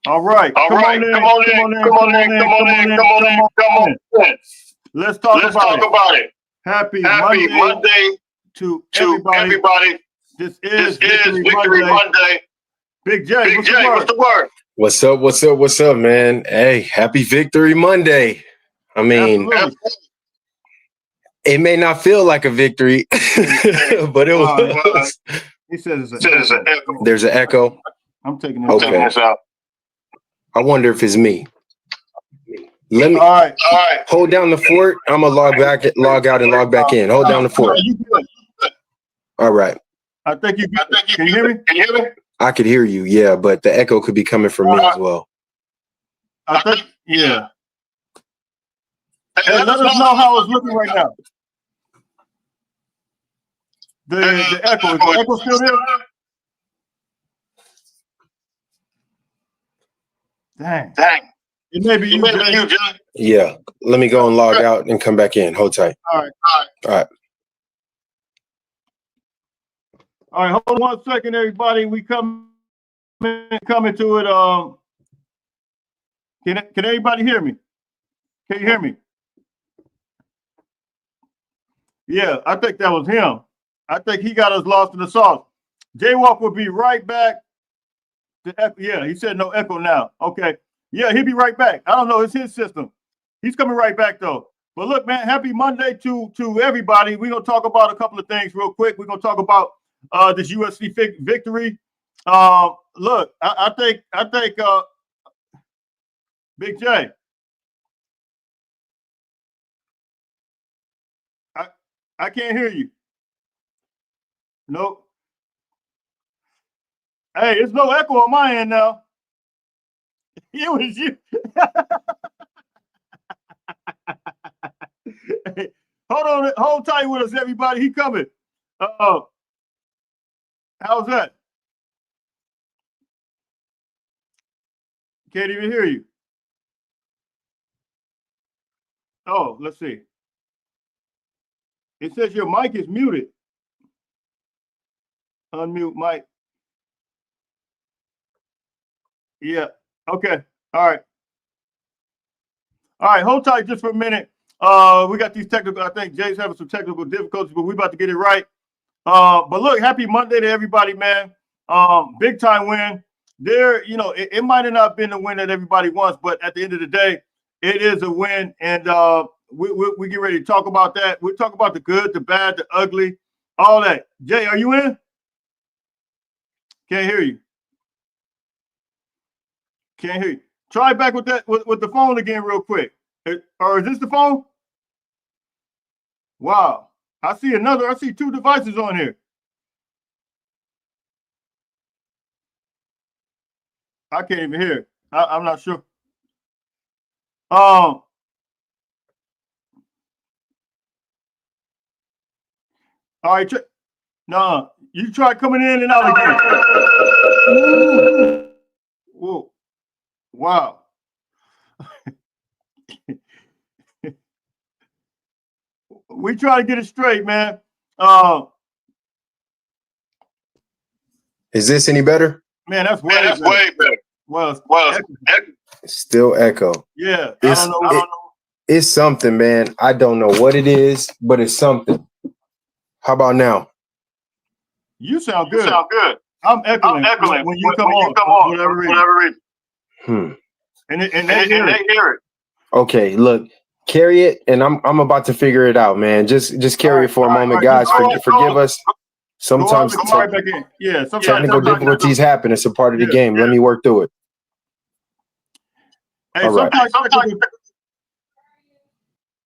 All right. All right. Come on in. Let's talk Let's about talk it. about it. Happy Happy Monday Monday to to everybody. This This is is Victory Victory Monday. Monday. Big J, Big J, what's the word? What's up, man? Hey, happy Victory Monday. I mean, Absolutely. it may not feel like a victory, but it was. He says it's There's an an echo. echo. There's an echo. I'm taking this Okay. Taking this out. I wonder if it's me. Let me All right. All right. hold down the fort. I'm gonna log out, and log back in. Hold down the fort. You good? All right. I think you I good. think Can you hear me? Can you hear me? I could hear you, yeah, but the echo could be coming from me as well. I think, yeah. Hey, Hey, let us know how it's looking right now. The echo. Is the echo still there? Dang. It may be you, Jay. Yeah. Let me go and log out and come back in. Hold tight. All right. Hold on 1 second, everybody. We coming to it. Can everybody hear me? Can you hear me? Yeah, I think that was him. I think he got us lost in the sauce. Jaywalk will be right back. Yeah, he said no echo now. Okay. Yeah, he'll be right back. I don't know. It's his system. He's coming right back, though. But look, man, happy Monday to everybody. We're going to talk about a couple of things real quick. We're going to talk about this USC victory. Look, I think Big J. I can't hear you. Nope. Hey, there's no echo on my end now. It was you. Hey, hold tight with us, everybody. He coming. How's that? Can't even hear you. Oh, let's see. It says your mic is muted. Unmute mic. Yeah. Okay. All right. Hold tight just for a minute. We got these technical. I think Jay's having some technical difficulties, but we're about to get it right. But look, happy Monday to everybody, man. Big time win. It might have not been the win that everybody wants, but at the end of the day, it is a win, and we get ready to talk about that. We'll talk about the good, the bad, the ugly, all that. Jay, are you in? Can't hear you. Can't hear you. Try back with that with the phone again real quick. Or is this the phone? Wow. I see two devices on here. I can't even hear. I'm not sure. All right. No, you try coming in and out again. Whoa. Wow. We try to get it straight, man. Is this any better? Man, that's way better. Well, still echo. Yeah, I don't know. It's something, man. I don't know what it is, but it's something. How about now? You sound good. I'm echoing when you come on for whatever reason. And they hear it. Okay, look, carry it, and I'm about to figure it out, man. Just carry it for a moment, guys. Forgive us. Sometimes technical difficulties happen. It's a part of the game. Let me work through it. Hey, sometimes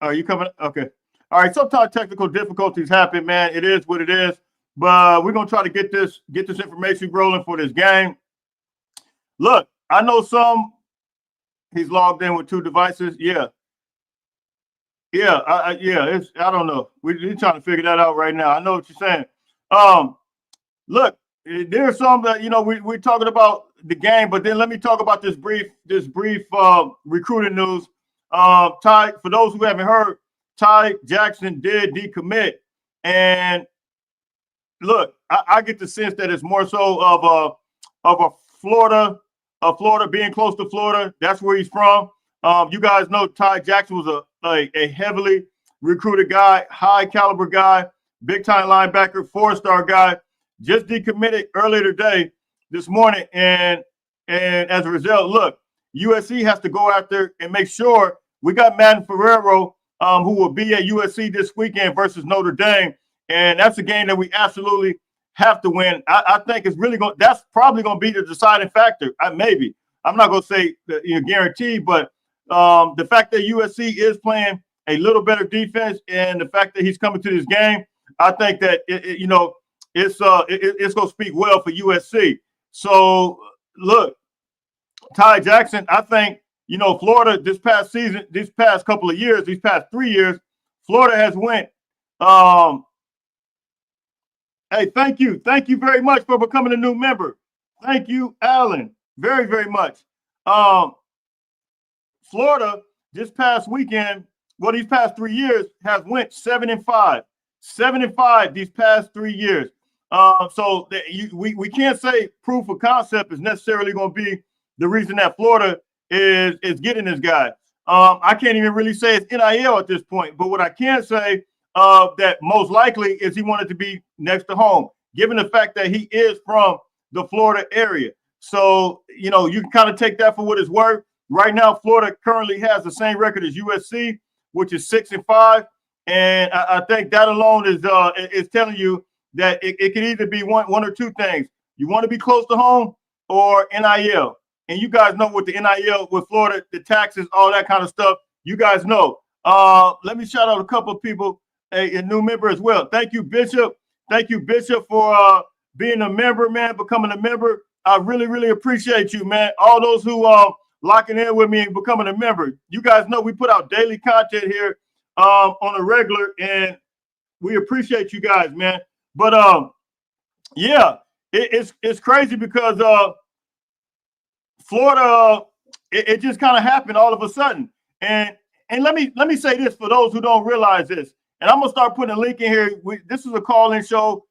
are you coming? Okay. All right. Sometimes technical difficulties happen, man. It is what it is. But we're gonna try to get this information rolling for this game. Look, I know he's logged in with two devices. Yeah. I don't know. We're trying to figure that out right now. I know what you're saying. Look, there's some that we're talking about the game, but then let me talk about this brief recruiting news. Ty, for those who haven't heard, Ty Jackson did decommit, and look, I get the sense that it's more so of a Florida Florida, being close to Florida. That's where he's from. You guys know Ty Jackson was a heavily recruited guy, high caliber guy, big time linebacker, 4-star guy. Just decommitted earlier today, this morning, and as a result, look, USC has to go out there and make sure we got Madden Ferrero, who will be at USC this weekend versus Notre Dame, and that's a game that we absolutely have to win. I think it's really going. That's probably going to be the deciding factor. Maybe I'm not going to say guaranteed, but the fact that USC is playing a little better defense and the fact that he's coming to this game, I think that it's going to speak well for USC. So look, Ty Jackson, I think Florida this past season, these past couple of years, these past 3 years, Florida has went. Hey, thank you very much for becoming a new member. Thank you, Alan, very, very much. Florida this past weekend, these past 3 years has went 7-5, 7-5 these past 3 years. So we can't say proof of concept is necessarily going to be the reason that Florida is getting this guy. I can't even really say it's NIL at this point, but what I can say that most likely is he wanted to be next to home, given the fact that he is from the Florida area. So, you can kind of take that for what it's worth. Right now, Florida currently has the same record as USC, which is 6-5. And I think that alone is telling you that it can either be one or two things. You want to be close to home or NIL. And you guys know with the NIL, with Florida, the taxes, all that kind of stuff, you guys know. Let me shout out a couple of people, a new member as well. Thank you, Bishop. Thank you, Bishop, for being a member, man, becoming a member. I really, really appreciate you, man. All those who locking in with me and becoming a member. You guys know we put out daily content here on a regular, and we appreciate you guys, man. But yeah, it's crazy because Florida, it just kind of happened all of a sudden. And let me say this for those who don't realize this, and I'm gonna start putting a link in here. This is a call-in show.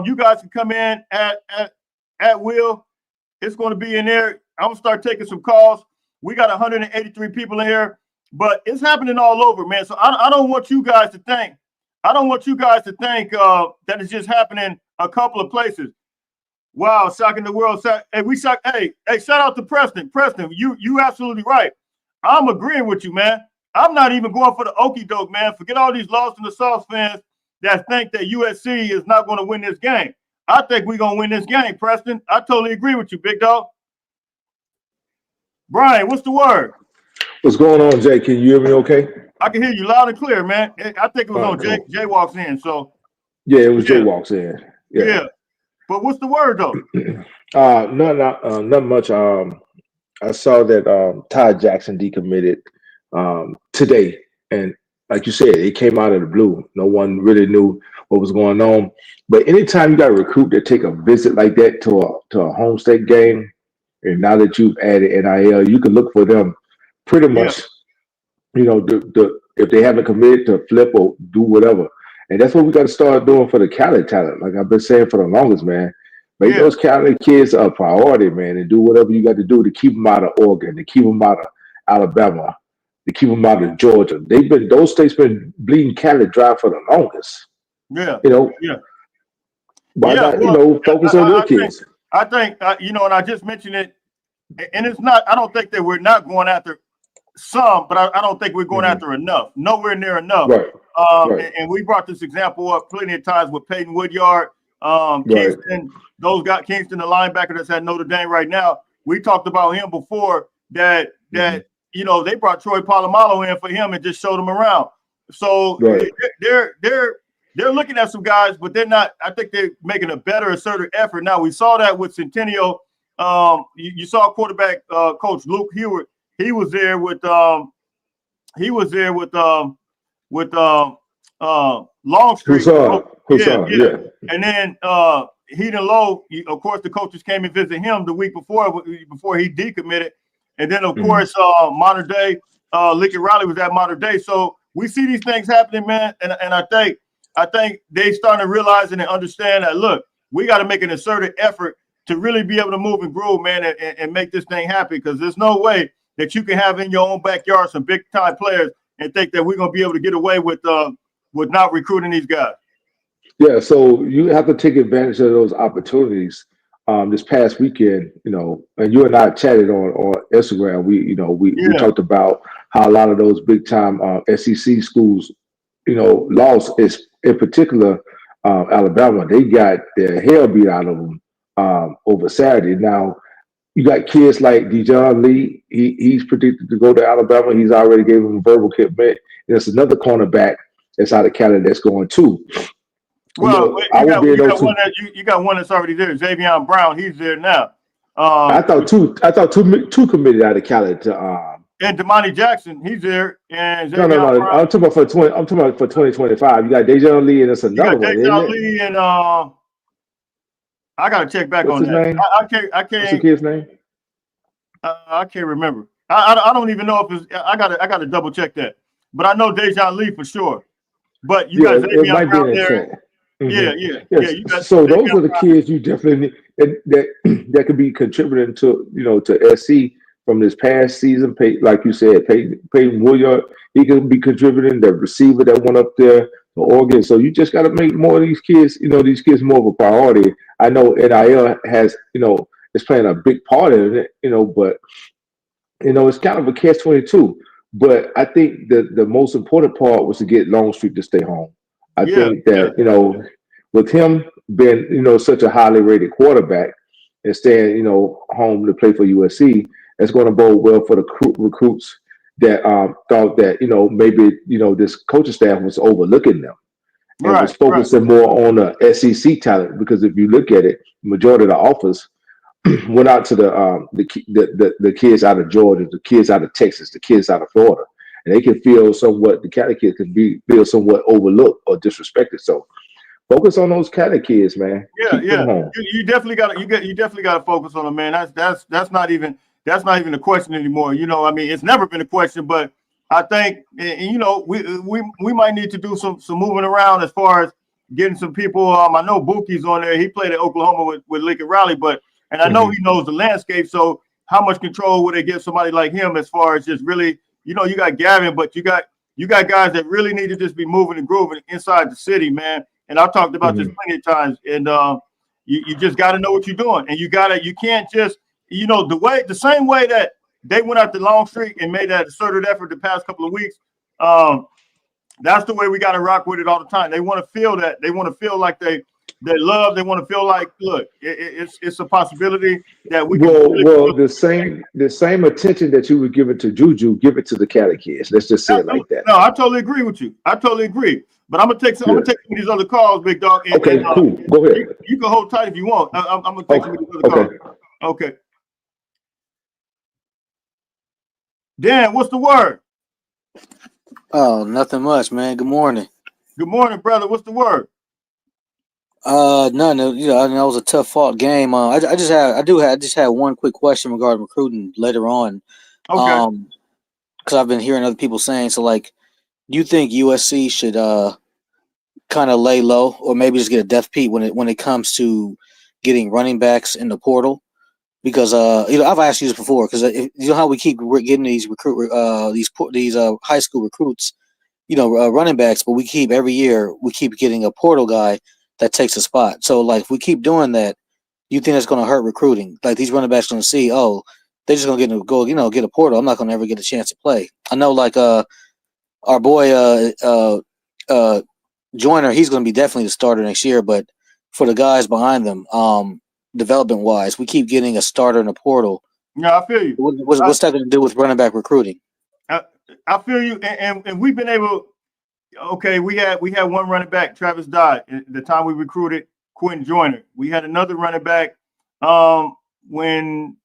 You guys can come in at will. It's going to be in there. I'm gonna start taking some calls. We got 183 people in here, but it's happening all over, man. So I don't want you guys to think. I don't want you guys to think that it's just happening a couple of places. Wow, shocking the world. Hey, shout out to Preston. Preston, you absolutely right. I'm agreeing with you, man. I'm not even going for the okie doke, man. Forget all these lost in the sauce fans that think that USC is not going to win this game. I think we're going to win this game, Preston. I totally agree with you, big dog. Brian, what's the word? What's going on, Jay? Can you hear me okay? I can hear you loud and clear, man. I think it was on Jay. Jay walks in, so. Yeah, it was Jay walks in. Yeah. But what's the word, though? Not much. I saw that Ty Jackson decommitted today, and like you said, it came out of the blue. No one really knew what was going on. But anytime you got a recruit that take a visit like that to a home state game, and now that you've added NIL, you can look for them pretty much. If they haven't committed to flip or do whatever. And that's what we got to start doing for the Cali talent. Like I've been saying for the longest, man. Make those Cali kids a priority, man, and do whatever you got to do to keep them out of Oregon, to keep them out of Alabama, to keep them out of Georgia. Those states been bleeding Cali dry for the longest. Yeah. Why not, focus on your kids? I think, and I just mentioned it, and it's not, I don't think that we're not going after some, but I don't think we're going after enough. Nowhere near enough. Right. And we brought this example up plenty of times with Peyton Woodyard, Kingston, Kingston, the linebacker that's at Notre Dame right now. We talked about him before that they brought Troy Polamalu in for him and just showed him around. So they're looking at some guys, but they're not. I think they're making a better assertive effort. Now we saw that with Centennial. You saw quarterback coach Luke Heward. He was there with Longstreet. Yeah. And then Heaton Lowe, of course, the coaches came and visited him the week before he decommitted. And then, of course, modern day, Lickett Riley was at modern day. So we see these things happening, man. And I think they starting to realize and understand that, look, we got to make an assertive effort to really be able to move and grow, man, and make this thing happen. Because there's no way that you can have in your own backyard some big time players and think that we're gonna be able to get away with not recruiting these guys. Yeah, so you have to take advantage of those opportunities. This past weekend, and you and I chatted on Instagram. We talked about how a lot of those big time SEC schools, lost. Is in particular Alabama. They got their hell beat out of them over Saturday. Now you got kids like Dejon Lee. He's predicted to go to Alabama. He's already gave him a verbal commitment. There's another cornerback that's out of Canada that's going too. Well, you got one that's already there. Xavier Brown, he's there now. I thought two committed out of Cali to and Damani Jackson, he's there. And no. I'm talking about for 2025. You got Dejon Lee and there's another one. Dejon Lee and I gotta check back on that. Name? I can't. What's the kid's name? I can't remember. I don't even know if it's. I gotta double check that. But I know Dejon Lee for sure. But you got Xavier Brown there. Mm-hmm. Yeah. You got so those are the kids you definitely that could be contributing to to SC from this past season. Like you said, Peyton Williams, he could be contributing. The receiver that went up there to Oregon. So you just got to make more of these kids. These kids more of a priority. I know NIL has is playing a big part in it. But it's kind of a catch-22. But I think the most important part was to get Longstreet to stay home. I think that, with him being, such a highly rated quarterback and staying, home to play for USC, it's going to bode well for the recruits that thought that, maybe, this coaching staff was overlooking them and was focusing more on the SEC talent. Because if you look at it, the majority of the offers went out to the kids out of Georgia, the kids out of Texas, the kids out of Florida. And they can feel somewhat, the Cali kids can feel somewhat overlooked or disrespected. So focus on those Cali kids, man. Yeah. You definitely got to focus on them, man. That's not even a question anymore. It's never been a question, but I think we might need to do some moving around as far as getting some people. I know Bookie's on there. He played at Oklahoma with Lincoln Riley, and I know he knows the landscape. So how much control would they give somebody like him as far as just really? You got Gavin, but you got guys that really need to just be moving and grooving inside the city, man. And I've talked about this plenty of times. And you just got to know what you're doing, and you can't just the same way that they went out to Longstreet and made that asserted effort the past couple of weeks. That's the way we got to rock with it all the time. They want to feel that. They want to feel like they love. They want to feel like, look, it's a possibility that we. Well, the same attention that you would give it to Juju, give it to the Cali kids. Let's just say it like that. No, I totally agree with you. I totally agree. But I'm gonna take some of these other calls, big dog. Cool. Go ahead. You can hold tight if you want. I'm gonna take some of these other calls. Okay. Dan, what's the word? Oh, nothing much, man. Good morning. Good morning, brother. What's the word? None. That was a tough fought game. I just had one quick question regarding recruiting later on. Okay. Because I've been hearing other people saying, so like, do you think USC should kind of lay low or maybe just get a death peat when it comes to getting running backs in the portal? Because I've asked you this before. Because you know how we keep getting these high school recruits, running backs, but we keep every year getting a portal guy that takes a spot. So like if we keep doing that, you think it's going to hurt recruiting? Like these running backs going to see, oh, they're just going to get a portal. I'm not going to ever get a chance to play. I know like our boy Joyner, he's going to be definitely the starter next year. But for the guys behind them, development wise, we keep getting a starter in the portal. Yeah, I feel you. What's that going to do with running back recruiting? I feel you, and we've been able. Okay, we had one running back, Travis Dodd, at the time we recruited Quentin Joyner. We had another running back when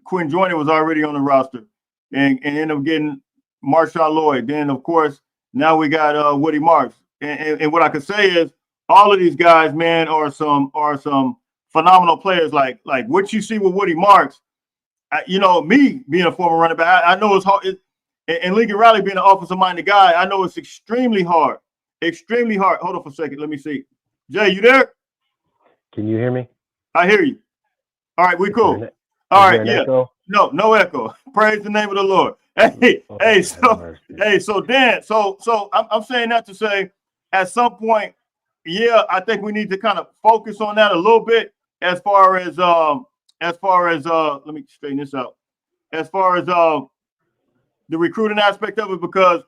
Quentin Joyner was already on the roster, and ended up getting Marshawn Lloyd. Then, of course, now we got Woody Marks. And what I can say is all of these guys, man, are some phenomenal players. Like what you see with Woody Marks, me being a former running back, I know it's hard. And Lincoln Riley being an offensive-minded guy, I know it's extremely hard. Extremely hard. Hold on for a second. Let me see. Jay, you there? Can you hear me? I hear you. All right, we cool. Is All there right, an yeah. echo? No echo. Praise the name of the Lord. Hey, Oh, hey, have so mercy. so Dan, so I'm saying that to say at some point, yeah, I think we need to kind of focus on that a little bit as far as let me straighten this out. As far as the recruiting aspect of it, because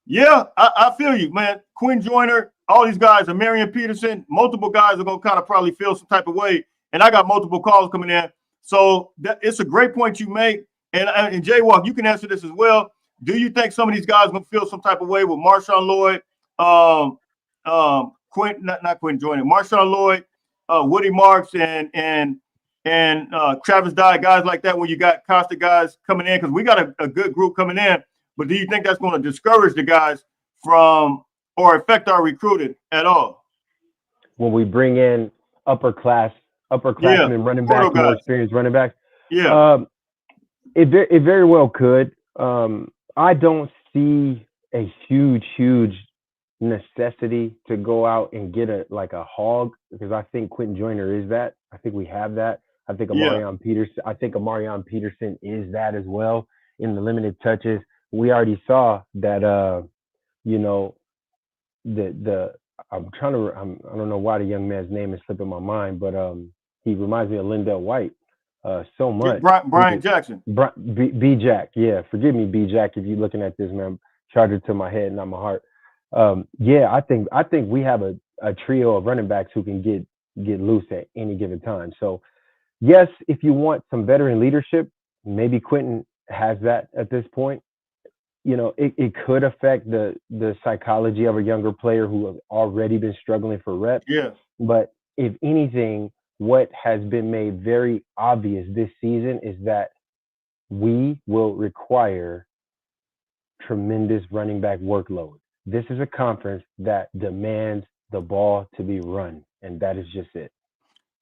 yeah, I feel you, man. Quinn Joyner, all these guys, and Marion Peterson, multiple guys are gonna kind of probably feel some type of way. And I got multiple calls coming in. So it's a great point you make. And Jay Walk, you can answer this as well. Do you think some of these guys gonna feel some type of way with Marshawn Lloyd, Quinn, not Quinn Joyner, Marshawn Lloyd, Woody Marks, and Travis Dye, guys like that, when you got constant guys coming in, because we got a good group coming in. But do you think that's going to discourage the guys from or affect our recruiting at all? When we bring in upperclassmen running backs, more experienced running backs, it very well could. I don't see a huge necessity to go out and get a hog, because I think Quentin Joyner is that. I think we have that. I think Amarion Peterson is that as well in the limited touches. We already saw that I don't know why the young man's name is slipping my mind, but he reminds me of Lindell White so much. Brian Jackson. B Jack, yeah. Forgive me, B Jack, if you're looking at this, man. Charge it to my head, not my heart. I think we have a trio of running backs who can get loose at any given time. So yes, if you want some veteran leadership, maybe Quentin has that at this point. It could affect the psychology of a younger player who has already been struggling for reps. Yeah. But if anything, what has been made very obvious this season is that we will require tremendous running back workload. This is a conference that demands the ball to be run, and that is just it.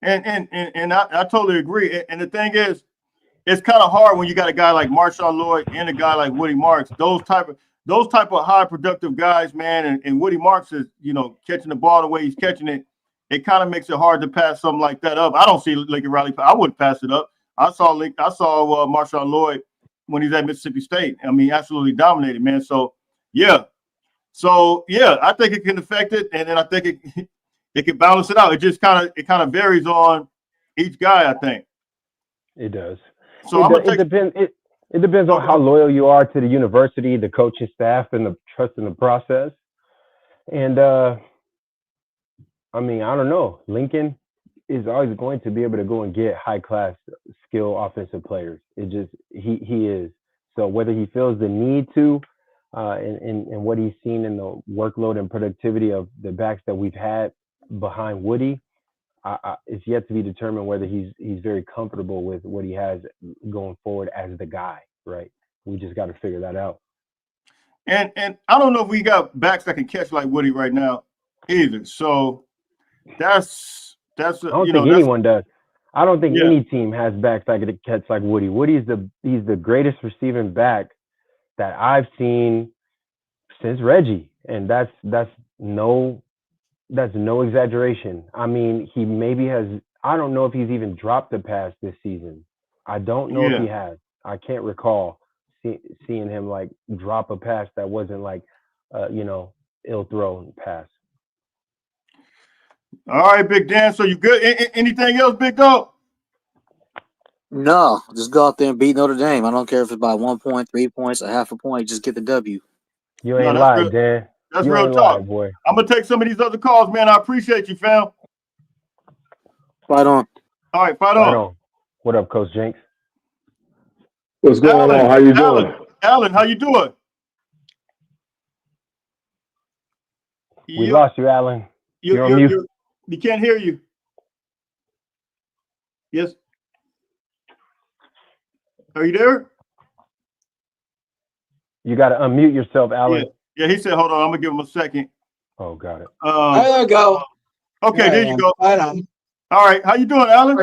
And I totally agree. And the thing is, it's kind of hard when you got a guy like Marshawn Lloyd and a guy like Woody Marks. Those type of high productive guys, man. And Woody Marks is, catching the ball the way he's catching it. It kind of makes it hard to pass something like that up. I don't see Lincoln Riley. I wouldn't pass it up. I saw Marshawn Lloyd when he's at Mississippi State. I mean, absolutely dominated, man. So yeah, I think it can affect it, and then I think it can balance it out. It just kind of varies on each guy, I think. It does. So it depends on how loyal you are to the university, the coaching staff, and the trust in the process. And I don't know. Lincoln is always going to be able to go and get high class skill offensive players. He is. So whether he feels the need to, and what he's seen in the workload and productivity of the backs that we've had behind Woody, it's yet to be determined whether he's very comfortable with what he has going forward as the guy, right? We just got to figure that out. And I don't know if we got backs that can catch like Woody right now either. So that's I don't think anyone does. I don't think any team has backs that can catch like Woody. Woody's he's the greatest receiving back that I've seen since Reggie, and that's no exaggeration. I mean, he maybe has. I don't know if he's even dropped a pass this season. I don't know if he has. I can't recall seeing him like drop a pass that wasn't like, ill-thrown pass. All right, Big Dan. So you good? Anything else, Big Dog? No, just go out there and beat Notre Dame. I don't care if it's by 1 point, 3 points, a half a point. Just get the W. You ain't lying, Dan. That's real talk, boy. I'm gonna take some of these other calls, man. I appreciate you, fam. Fight on. All right, fight on. What up, Coach Jenks? What's going on? How you doing? Alan, how you doing? We lost you, Alan. You're on mute. We can't hear you. Yes. Are you there? You got to unmute yourself, Alan. Yeah, he said, hold on. I'm going to give him a second. Oh, got it. There we go. Okay, there you go. Right on. All right. How you doing, Alan?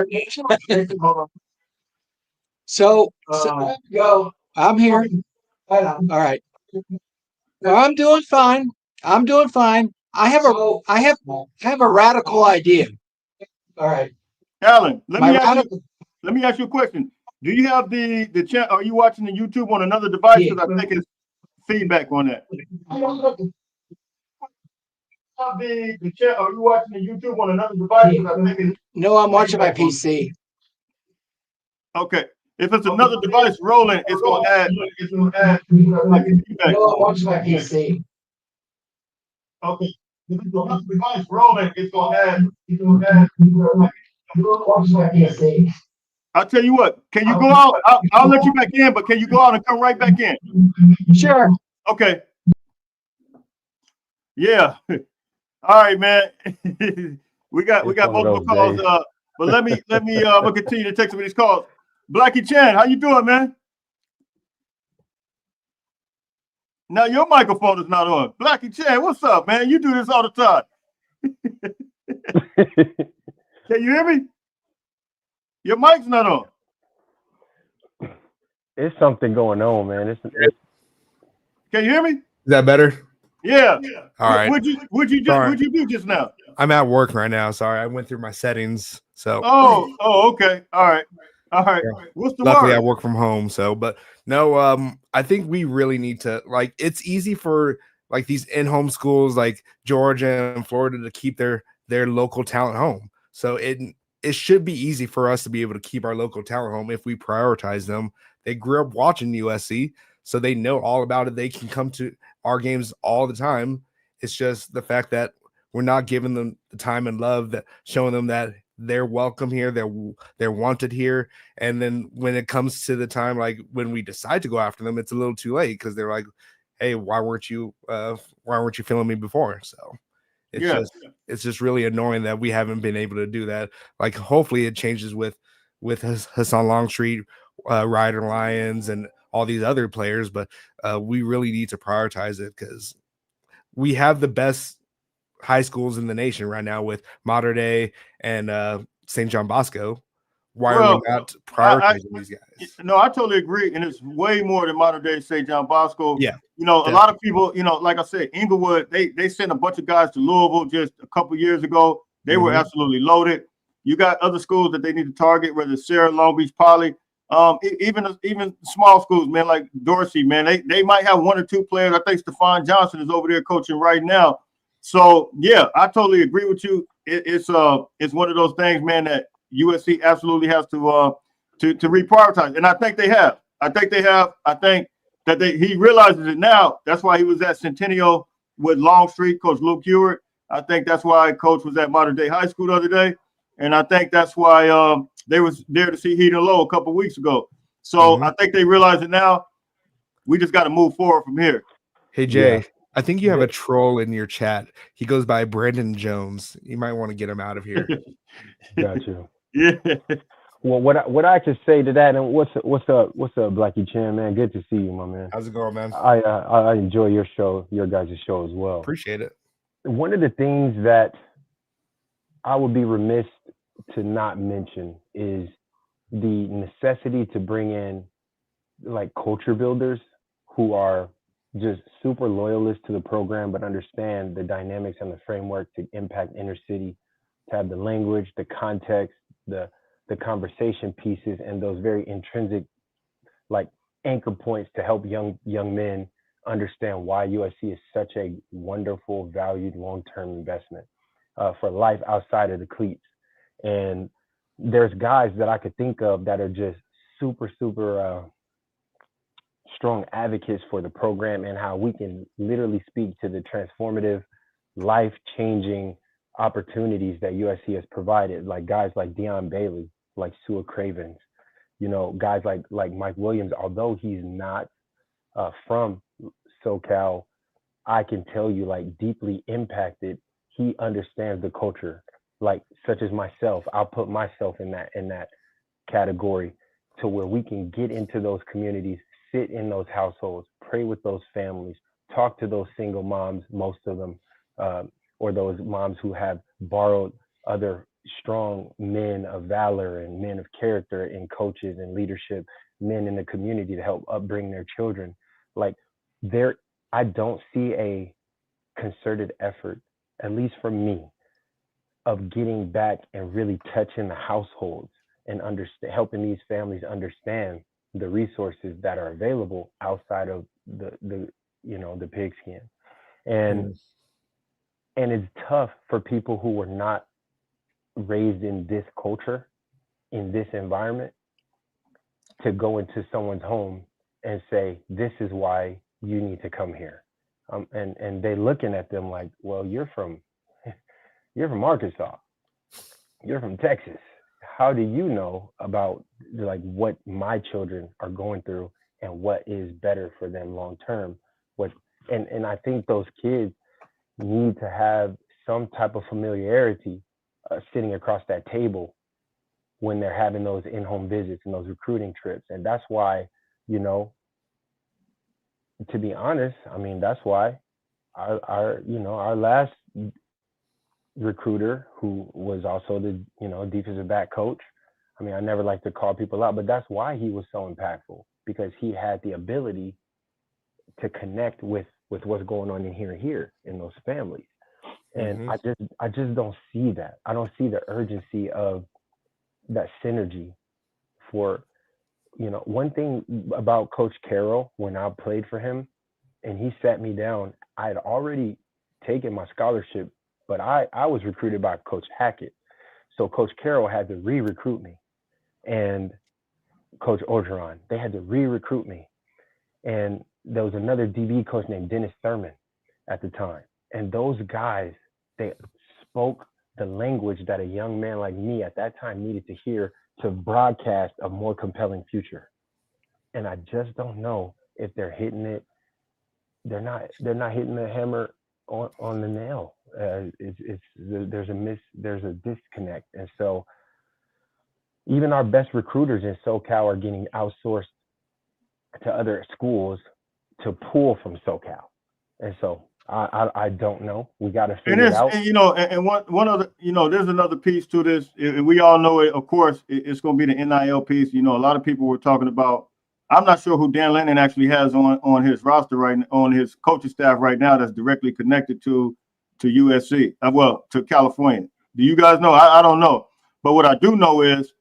So go. I'm here. Right on. All right. Well, I'm doing fine. I have a radical idea. All right. Alan, let me ask you. let me ask you a question. Do you have the chat? Are you watching the YouTube on another device? Because I think it's feedback on that. The chat. Are you watching the YouTube on another device? I think it's No, I'm watching my PC. okay. If it's another device rolling, it's gonna add like feedback. No, I'm watching my PC. Okay. If it's another device rolling, it's gonna add Watching my PC. I'll tell you what. Can you go out? I'll let you back in, but can you go out and come right back in? Sure. Okay. Yeah. All right, man. we got It's one of multiple those calls. days. But let me I'm gonna continue to take some of these calls. Blackie Chan, how you doing, man? Now your microphone is not on. Blackie Chan, what's up, man? You do this all the time. Can you hear me? Your mic's not on. It's something going on, man. Can you hear me? Is that better? Yeah. All right. What'd you do just now? I'm at work right now. Sorry, I went through my settings. So Oh, okay. All right. Yeah. What's the luckily I word? work from home. So, but no, I think we really need to like. It's easy for like these in-home schools like Georgia and Florida to keep their local talent home. So it should be easy for us to be able to keep our local talent home if we prioritize them. They grew up watching USC, so they know all about it. They can come to our games all the time. It's just the fact that we're not giving them the time and love, that showing them that they're welcome here, they're wanted here. And then when it comes to the time, like when we decide to go after them, it's a little too late because they're like, "Hey, why weren't you feeling me before?" So it's just really annoying that we haven't been able to do that. Like hopefully it changes with Hassan Longstreet, Ryder Lyons, and all these other players. But we really need to prioritize it because we have the best high schools in the nation right now with Mater Dei and St. John Bosco. Why are we not prioritizing these guys? No, I totally agree, and it's way more than modern day St. John Bosco. Yeah, a lot of people, like I said, Inglewood, they sent a bunch of guys to Louisville just a couple years ago. They were absolutely loaded. You got other schools that they need to target, whether it's Sarah, Long Beach, Poly, even small schools, man, like Dorsey, man. They might have one or two players. I think Stephon Johnson is over there coaching right now. So yeah, I totally agree with you. It's one of those things, man, that USC absolutely has to reprioritize, and I think they have. I think that he realizes it now. That's why he was at Centennial with Longstreet, Coach Luke Hewitt. I think that's why Coach was at Modern Day High School the other day, and I think that's why they was there to see Heat and Low a couple weeks ago. So I think they realize it now. We just got to move forward from here. Hey Jay, I think you have a troll in your chat. He goes by Brandon Jones. You might want to get him out of here. Got you. Yeah. Well, what I could say to that, and what's up, Blackie Chan, man? Good to see you, my man. How's it going, man? I enjoy your show, your guys' show as well. Appreciate it. One of the things that I would be remiss to not mention is the necessity to bring in like culture builders who are just super loyalists to the program, but understand the dynamics and the framework to impact inner city, to have the language, the context, the conversation pieces, and those very intrinsic like anchor points to help young men understand why USC is such a wonderful, valued long-term investment for life outside of the cleats. And there's guys that I could think of that are just super strong advocates for the program and how we can literally speak to the transformative, life-changing opportunities that USC has provided, like guys like Deion Bailey, like Sua Cravens, guys like Mike Williams. Although he's not from SoCal, I can tell you, like, deeply impacted. He understands the culture, like such as myself. I'll put myself in that category, to where we can get into those communities, sit in those households, pray with those families, talk to those single moms, most of them, or those moms who have borrowed other strong men of valor and men of character and coaches and leadership, men in the community to help upbring their children. Like, I don't see a concerted effort, at least for me, of getting back and really touching the households and helping these families understand the resources that are available outside of the pigskin. And it's tough for people who were not raised in this culture, in this environment, to go into someone's home and say, this is why you need to come here. And they looking at them like, well, you're from Arkansas, you're from Texas. How do you know about like what my children are going through and what is better for them long term? And I think those kids need to have some type of familiarity sitting across that table when they're having those in-home visits and those recruiting trips. And that's why, to be honest, I mean, that's why our last recruiter, who was also the defensive back coach, I mean, I never like to call people out, but that's why he was so impactful, because he had the ability to connect with what's going on in here in those families. And I just don't see that. I don't see the urgency of that synergy for, one thing about Coach Carroll, when I played for him and he sat me down, I had already taken my scholarship, but I was recruited by Coach Hackett. So Coach Carroll had to re-recruit me, and Coach Orgeron, they had to re-recruit me. And there was another DB coach named Dennis Thurman at the time. And those guys, they spoke the language that a young man like me at that time needed to hear to broadcast a more compelling future. And I just don't know if they're hitting it. They're not hitting the hammer on the nail. There's a disconnect. And so even our best recruiters in SoCal are getting outsourced to other schools to pull from SoCal. And so I don't know. We got to figure it out. And one other, there's another piece to this, and we all know it. Of course, it's going to be the NIL piece. A lot of people were talking about. I'm not sure who Dan Lennon actually has on his roster on his coaching staff right now that's directly connected to USC. To California. Do you guys know? I don't know, but what I do know is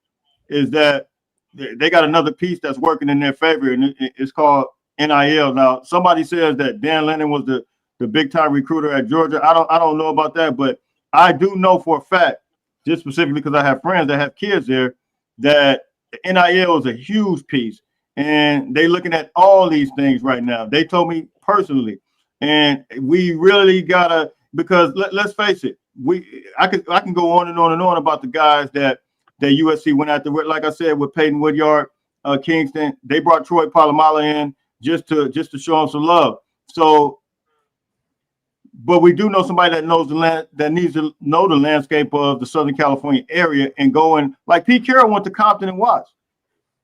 that they got another piece that's working in their favor, and it's called NIL. Now, somebody says that Dan Lennon was the big time recruiter at Georgia. I don't know about that, but I do know for a fact, just specifically because I have friends that have kids there, that NIL is a huge piece, and they looking at all these things right now. They told me personally, and we really gotta, because let's face it, I can go on and on and on about the guys that USC went after. Like I said, with Peyton Woodyard, Kingston, they brought Troy Polamalu in just to show him some love. So, but we do know somebody that knows the land, that needs to know the landscape of the Southern California area, and going like Pete Carroll went to Compton and watch.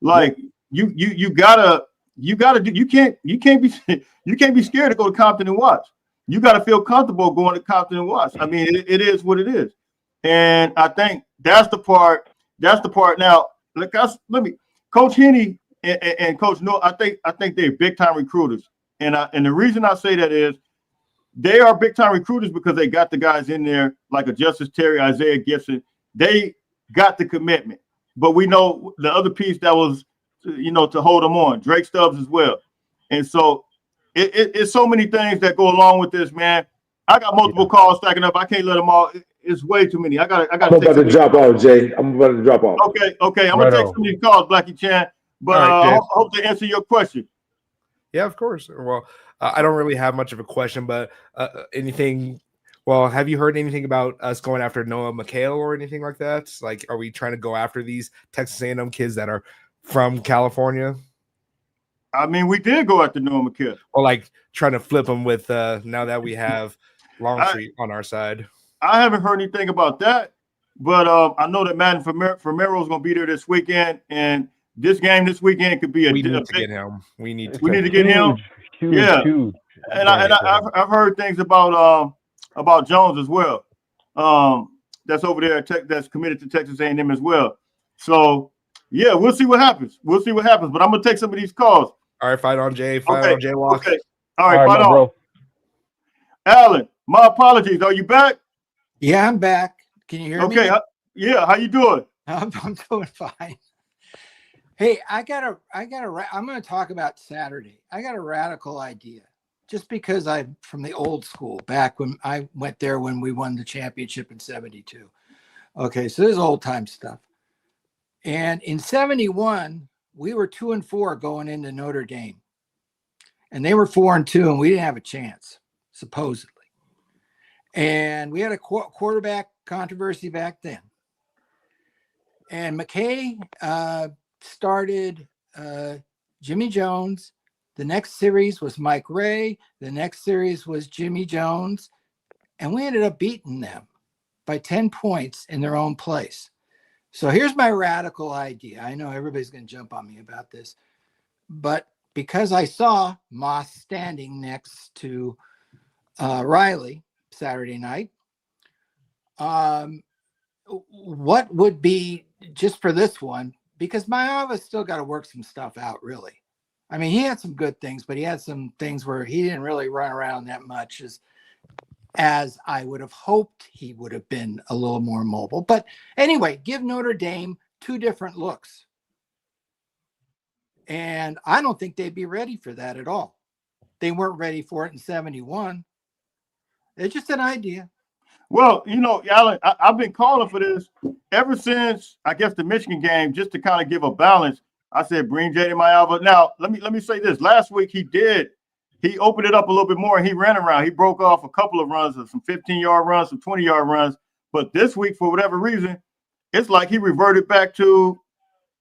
Like you gotta do. You can't be scared to go to Compton and watch. You got to feel comfortable going to Compton and watch. I mean, it is what it is, and I think that's the part. Now, Coach Henny and Coach No. I think they're big time recruiters, and the reason I say that is they are big time recruiters because they got the guys in there like a Justice Terry, Isaiah Gibson. They got the commitment, but we know the other piece that was, to hold them on, Drake Stubbs as well, and so it's so many things that go along with this, man. I got multiple calls stacking up. I can't let them all. It's way too many. I'm about to drop off, Jay. I'm about to drop off. Okay. I'm gonna take some of these calls, Blackie Chan. But right, hope to answer your question. Yeah, of course. Well, I don't really have much of a question, but anything. Well, have you heard anything about us going after Noah McHale or anything like that? Like, are we trying to go after these Texas A&M kids that are from California? I mean, we did go after Noah McHale. Or like trying to flip them with now that we have Longstreet on our side. I haven't heard anything about that, but I know that Madden Fermero is going to be there this weekend, and this game this weekend could be We need to get him. We need to get him. Huge. And I've heard things about Jones as well. That's over there that's committed to Texas A&M as well. So yeah, we'll see what happens. But I'm gonna take some of these calls. All right, fight on Jay. Fight on Jay Walk. Okay. All right, fight on. Bro. Alan, my apologies. Are you back? Yeah, I'm back. Can you hear me? Okay. Yeah. How you doing? I'm doing fine. Hey, I'm going to talk about Saturday. I got a radical idea just because I'm from the old school back when I went there when we won the championship in 72. Okay. So this is old time stuff. And in 71, we were 2-4 going into Notre Dame and they were 4-2 and we didn't have a chance, supposedly. And we had a quarterback controversy back then. And McKay started Jimmy Jones. The next series was Mike Ray. The next series was Jimmy Jones. And we ended up beating them by 10 points in their own place. So here's my radical idea. I know everybody's going to jump on me about this. But because I saw Moss standing next to Riley Saturday night, what would be just for this one, because Maava's still got to work some stuff out, really. I mean, he had some good things, but he had some things where he didn't really run around that much as I would have hoped he would have been a little more mobile. But anyway, give Notre Dame 2 different looks. And I don't think they'd be ready for that at all. They weren't ready for it in 71. It's just an idea. Well, Alan, I've been calling for this ever since, I guess, the Michigan game, just to kind of give a balance. I said, bring Jaden Mayava. Now, let me say this. Last week, he opened it up a little bit more, and he ran around. He broke off a couple of runs, some 15-yard runs, some 20-yard runs. But this week, for whatever reason, it's like he reverted back to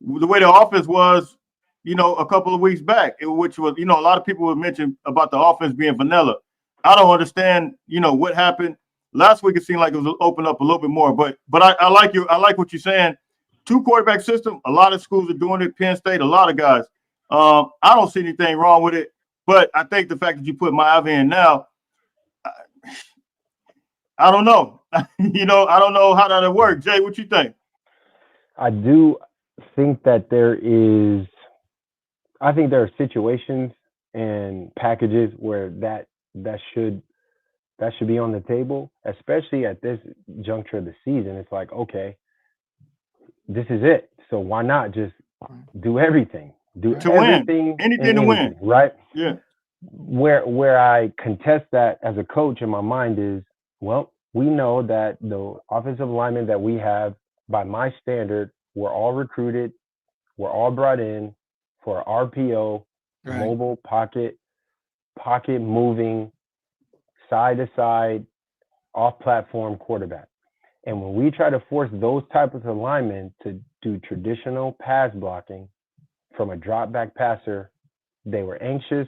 the way the offense was, a couple of weeks back, which was, a lot of people would mention about the offense being vanilla. I don't understand, what happened. Last week, it seemed like it was opened up a little bit more, but I like you. I like what you're saying. 2 quarterback system. A lot of schools are doing it. Penn State, a lot of guys. I don't see anything wrong with it, but I think the fact that you put Maava in now, I don't know. I don't know how that'll work. Jay, what you think? I do think that there are situations and packages where that should be on the table, especially at this juncture of the season. It's like, okay, this is it. So why not just do everything? Do to everything, win. Anything to win. Right? Yeah. Where I contest that as a coach in my mind is, well, we know that the offensive linemen that we have, by my standard, were all recruited, were all brought in for RPO, Right. mobile pocket moving, side to side, off platform quarterback. And when we try to force those types of linemen to do traditional pass blocking from a drop back passer, they were anxious.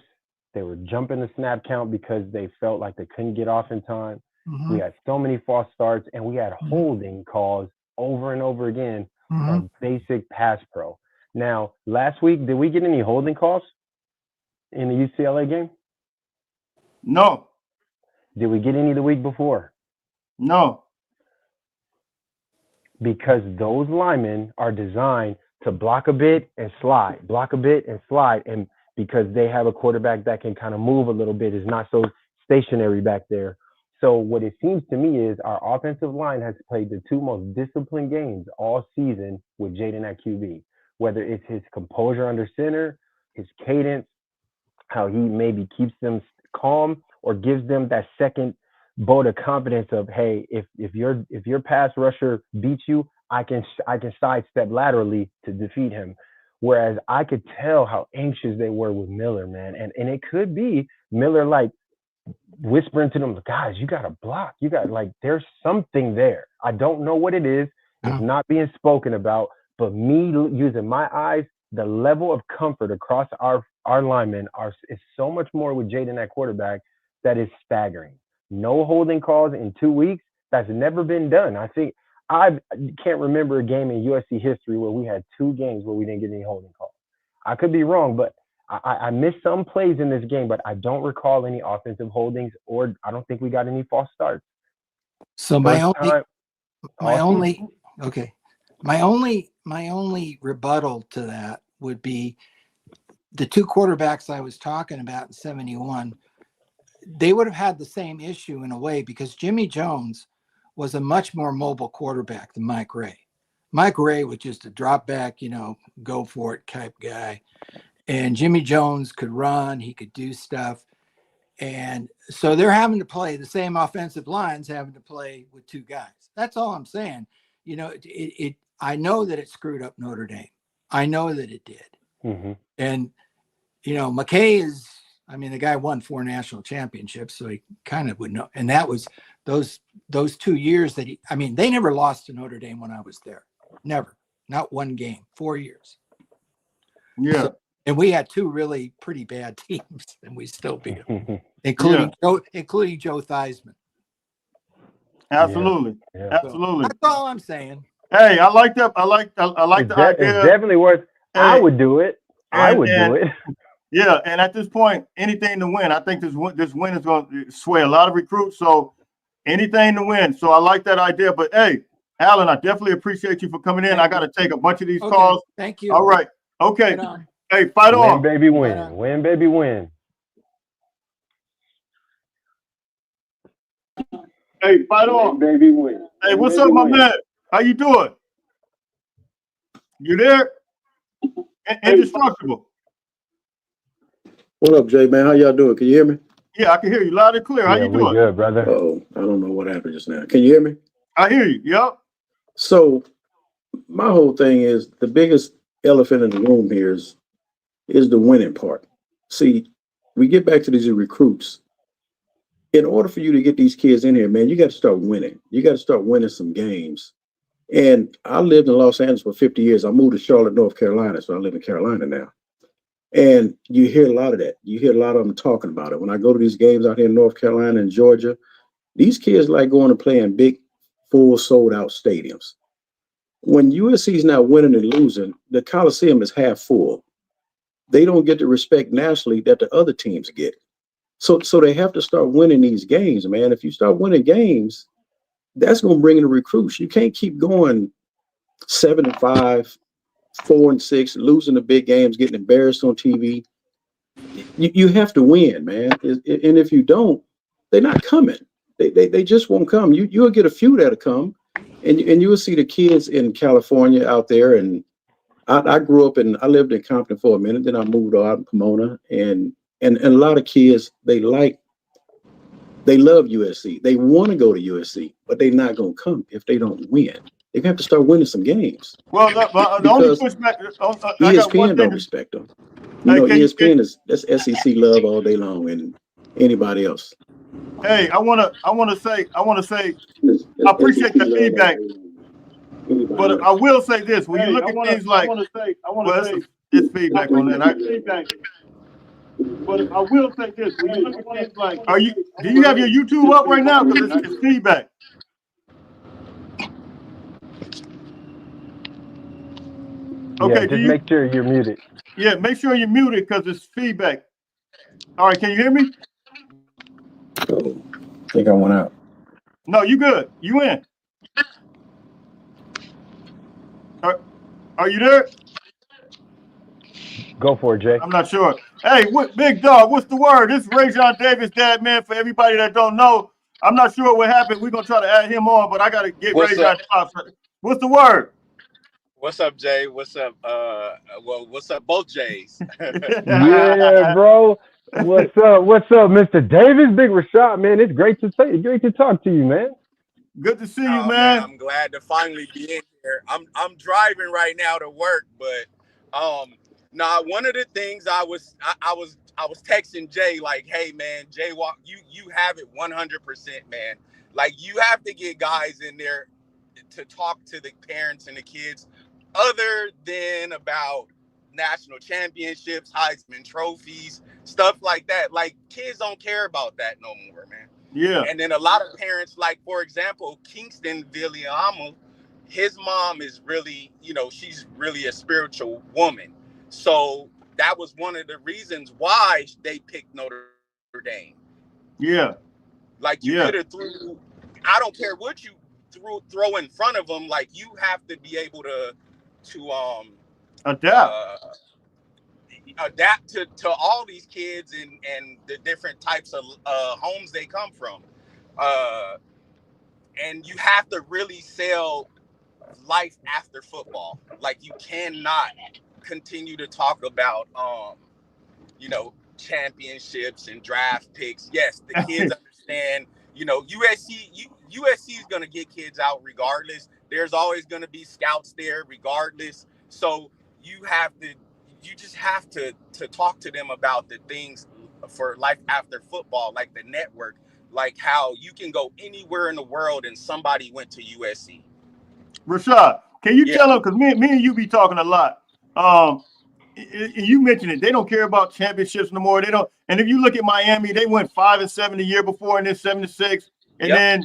They were jumping the snap count because they felt like they couldn't get off in time. Mm-hmm. We had so many false starts, and we had holding calls over and over again on basic pass pro. Now, last week, did we get any holding calls in the UCLA game? No. Did we get any the week before? No. Because those linemen are designed to block a bit and slide, and because they have a quarterback that can kind of move a little bit, is not so stationary back there. So what it seems to me is our offensive line has played the 2 most disciplined games all season with Jaden at QB, whether it's his composure under center, his cadence, how he maybe keeps them calm or gives them that second vote of confidence of, hey, if your pass rusher beats you, I can sidestep laterally to defeat him. Whereas I could tell how anxious they were with Miller, man. And it could be Miller like whispering to them, guys, you got to block. You got there's something there. I don't know what it is. It's not being spoken about, but me using my eyes, the level of comfort across our linemen is so much more with Jaden at quarterback that is staggering. No holding calls in 2 weeks. That's never been done. I think I can't remember a game in USC history where we had 2 games where we didn't get any holding calls. I could be wrong, but I missed some plays in this game, but I don't recall any offensive holdings, or I don't think we got any false starts. So my only rebuttal to that would be the 2 quarterbacks I was talking about in 71. They would have had the same issue in a way because Jimmy Jones was a much more mobile quarterback than Mike Ray. Mike Ray was just a drop back, go for it type guy. And Jimmy Jones could run, he could do stuff. And so they're having to play the same offensive lines, having to play with two guys. That's all I'm saying. I know that it screwed up Notre Dame. I know that it did. Mm-hmm. And, McKay the guy won 4 national championships, so he kind of would know. And that was those 2 years that they never lost to Notre Dame when I was there. Never. Not one game, 4 years. Yeah. So, and we had 2 really pretty bad teams, and we still beat them, including Joe Theismann. Absolutely. Yeah. Absolutely. So that's all I'm saying. Hey, I like that. I like the idea. It's definitely worth. Hey, I would do it. I would do it. Yeah, and at this point, anything to win. I think this win is going to sway a lot of recruits. So anything to win. So I like that idea. But hey, Alan, I definitely appreciate you for coming in. I got to take a bunch of these calls. Thank you. All right. Okay. Hey, fight Win, on. baby, win. Win, baby, win. Hey, fight on. Win, baby, win. Hey, what's up, my man? How you doing? You there? Indestructible. What up, Jay, man? How y'all doing? Can you hear me? Yeah, I can hear you loud and clear. How you doing? Good, brother. Oh, I don't know what happened just now. Can you hear me? I hear you. Yep. So my whole thing is the biggest elephant in the room here is the winning part. See, we get back to these recruits. In order for you to get these kids in here, man, you got to start winning. You got to start winning some games. And I lived in Los Angeles for 50 years. I moved to Charlotte, North Carolina, so I live in Carolina now. And you hear a lot of that. You hear a lot of them talking about it. When I go to these games out here in North Carolina and Georgia, these kids like going to play in big, full, sold-out stadiums. When USC is not winning and losing, the Coliseum is half full. They don't get the respect nationally that the other teams get. So they have to start winning these games, man. If you start winning games, that's going to bring in the recruits. You can't keep going 7-5, 4-6, losing the big games, getting embarrassed on TV. You have to win, man. And if you don't, they're not coming. They just won't come. You'll get a few that'll come, and you will see the kids in California out there. And I grew up I lived in Compton for a minute. Then I moved out in Pomona, and a lot of kids, they love USC. They want to go to USC, but they're not going to come if they don't win. They have to start winning some games. Well, the only pushback, ESPN don't respect them. ESPN that's SEC love all day long, and anybody else. Hey, I want to say, I appreciate the feedback, but I will say this: when you look at things like, it's feedback on that. But I will say this: when you look at things like, do you have your YouTube up right now? Because it's feedback. Okay, yeah, just make sure you're muted. Yeah, make sure you're muted because it's feedback. All right, can you hear me? Oh, I think I went out. No, you good. You in. Are you there? Go for it, Jay. I'm not sure. Hey, big dog, what's the word? This is Rajon Davis, dad, man. For everybody that don't know, I'm not sure what happened. We're going to try to add him on, but I got to get Rajon. What's the word? What's up, Jay? What's up? What's up, both Jays? Yeah, bro. What's up? What's up, Mr. Davis? Big Rashad, man. It's great to talk to you, man. Good to see you, man. I'm glad to finally be in here. I'm driving right now to work, but one of the things I was texting Jay like, hey man, Jay, you have it 100%, man. Like you have to get guys in there to talk to the parents and the kids other than about national championships, Heisman trophies, stuff like that. Like kids don't care about that no more, man. Yeah. And then a lot of parents, like for example, Kingston Villiamo, his mom is really, she's really a spiritual woman. So that was one of the reasons why they picked Notre Dame. Yeah. Like you could have I don't care what you throw in front of them. Like you have to be able to adapt to all these kids and the different types of homes they come from. And you have to really sell life after football. Like, you cannot continue to talk about championships and draft picks. Yes, the kids understand, USC is going to get kids out regardless. There's always going to be scouts there regardless. So you just have to talk to them about the things for life after football, like the network, like how you can go anywhere in the world and somebody went to USC. Rashad, can you tell them, because me and you be talking a lot. You mentioned it. They don't care about championships no more. They don't. And if you look at Miami, they went 5-7 the year before, and then 7-6. And then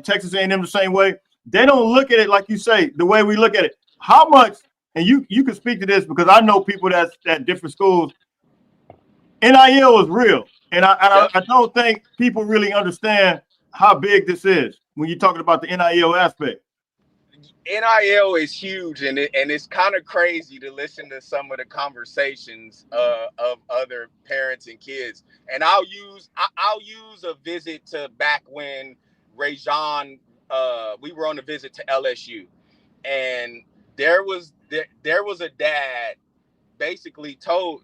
Texas A&M the same way. They don't look at it like you say the way we look at it. How much? And you can speak to this because I know people that's at different schools. NIL is real, and I don't think people really understand how big this is when you're talking about the NIL aspect. NIL is huge, and it's kind of crazy to listen to some of the conversations of other parents and kids. And I'll use a visit to back when Rajon, we were on a visit to LSU, and there was a dad basically told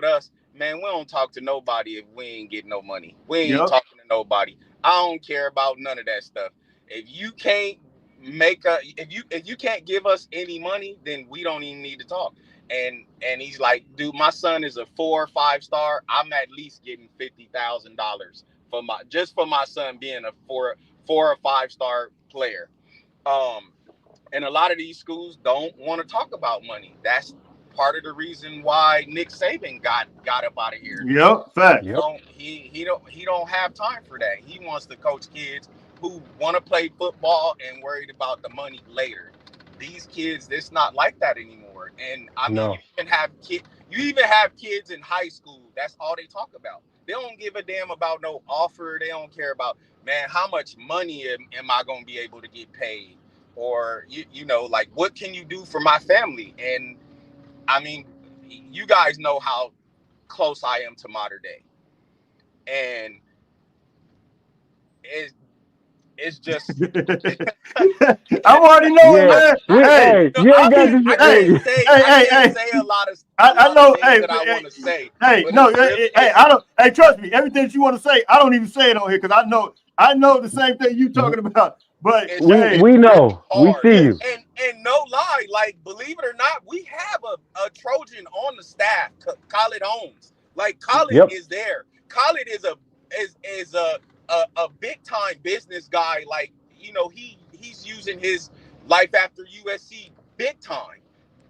us, man, we don't talk to nobody if we ain't getting no money. We ain't talking to nobody. I don't care about none of that stuff. If you can't if you can't give us any money, then we don't even need to talk. And he's like, dude, my son is a 4 or 5 star. I'm at least getting $50,000 for my son being a 4 or 5 star player. And a lot of these schools don't want to talk about money. That's part of the reason why Nick Saban got up out of here. Yep, fact. He don't have time for that. He wants to coach kids who want to play football and worried about the money later. These kids, it's not like that anymore. And I mean, you even have kids in high school. That's all they talk about. They don't give a damn about no offer. They don't care about, man, how much money am I going to be able to get paid? Or, like, what can you do for my family? And I mean, you guys know how close I am to Mater Dei. And it's just I'm already knowing, man. I can't say a lot of I know. Things that I want to say. Hey, trust me. Everything that you want to say, I don't even say it on here because I know the same thing you talking about. But we know, we see you. And no lie, like, believe it or not, we have a Trojan on the staff, Khalid Holmes. Like, Khalid is there. Khalid is a big time business guy. Like, he's using his life after USC big time.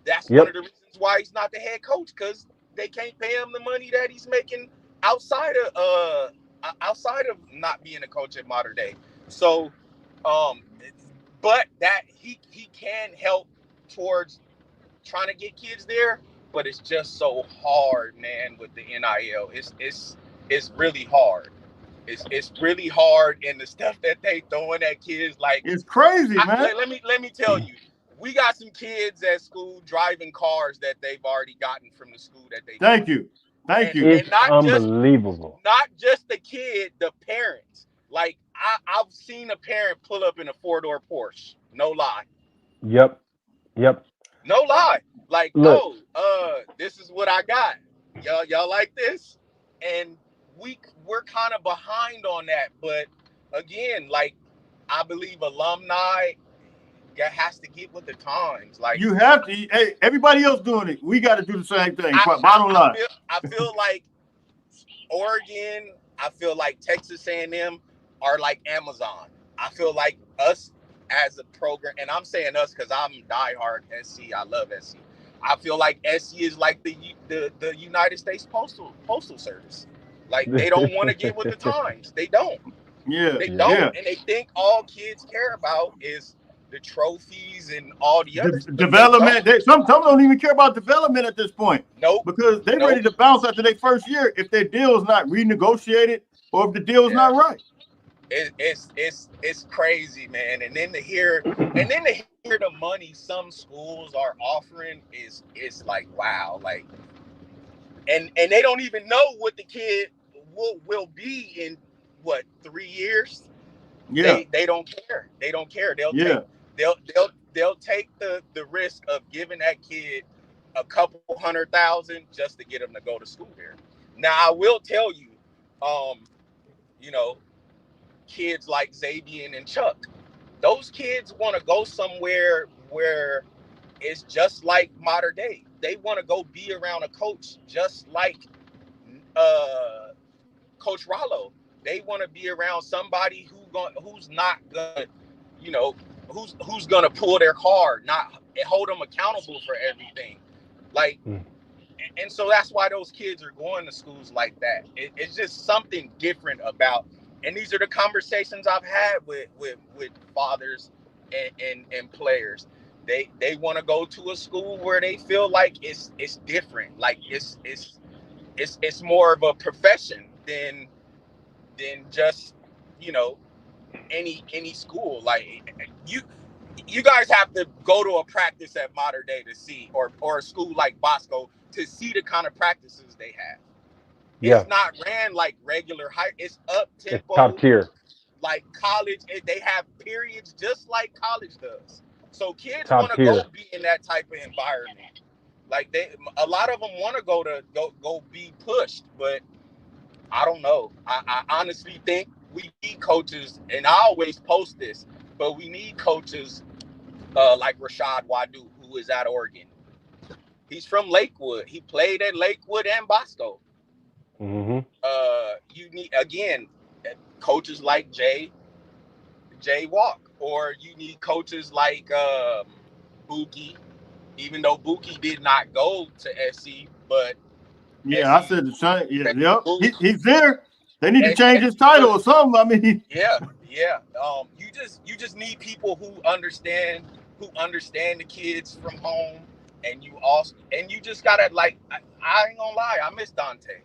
That's one of the reasons why he's not the head coach, because they can't pay him the money that he's making outside of not being a coach at Mater Dei. So, but that he can help towards trying to get kids there, but it's just so hard, man, with the NIL. It's really hard. It's really hard, and the stuff that they throwing at kids, like, it's crazy, man. Let me tell you, we got some kids at school driving cars that they've already gotten from the school that they. Thank you. It's unbelievable. Not just the kid, the parents. Like, I've seen a parent pull up in a 4-door Porsche. No lie. Yep. No lie. Like, look, this is what I got. Y'all like this? And we're kind of behind on that. But again, like, I believe alumni has to get with the times. Like, you have to. Hey, everybody else doing it. We got to do the same thing. Bottom line. I feel like Oregon, I feel like Texas A&M are like Amazon. I feel like us as a program, and I'm saying us because I'm diehard SC. I love SC. I feel like SC is like the United States Postal Service. Like, they don't want to get with the times. They don't. Yeah. They don't. Yeah. And they think all kids care about is the trophies and all the other development. Some don't even care about development at this point. Nope. Because they're ready to bounce after their first year if their deal is not renegotiated or if the deal is not right. It's crazy, man. And then to hear the money some schools are offering is like, wow. Like, and they don't even know what the kid will be in 3 years. Yeah. They don't care. They don't care. They'll they'll take the risk of giving that kid a couple $100,000 just to get him to go to school there. Now I will tell you, you know, kids like Xavier and Chuck, those kids want to go somewhere where it's just like modern day. They want to go be around a coach just like Coach Rollo. They want to be around somebody who's not gonna, you know, who's gonna pull their card, not hold them accountable for everything. Like, and so that's why those kids are going to schools like that. It's just something different about. And these are the conversations I've had with fathers and players. They want to go to a school where they feel like it's different, like it's more of a profession than just, you know, any school. Like you guys have to go to a practice at Modern Day to see, or a school like Bosco to see the kind of practices they have. Yeah. It's not ran like regular high. It's up tempo. It's top tier. Like college, they have periods just like college does. So kids Top want to tier. go be in that type of environment. Like a lot of them want to go be pushed, but I don't know. I honestly think we need coaches, and I always post this, but we need coaches like Rashad Wadu, who is at Oregon. He's from Lakewood. He played at Lakewood and Bosco. Mm-hmm. You need, again, coaches like Jay Walk, or you need coaches like Buki, even though Buki did not go to SC, but yeah, SC, I said the same. Yeah, yep. He's there. They need to change his title or something. I mean, yeah. You just need people who understand the kids from home, and you just gotta, like, I ain't gonna lie, I miss Dante.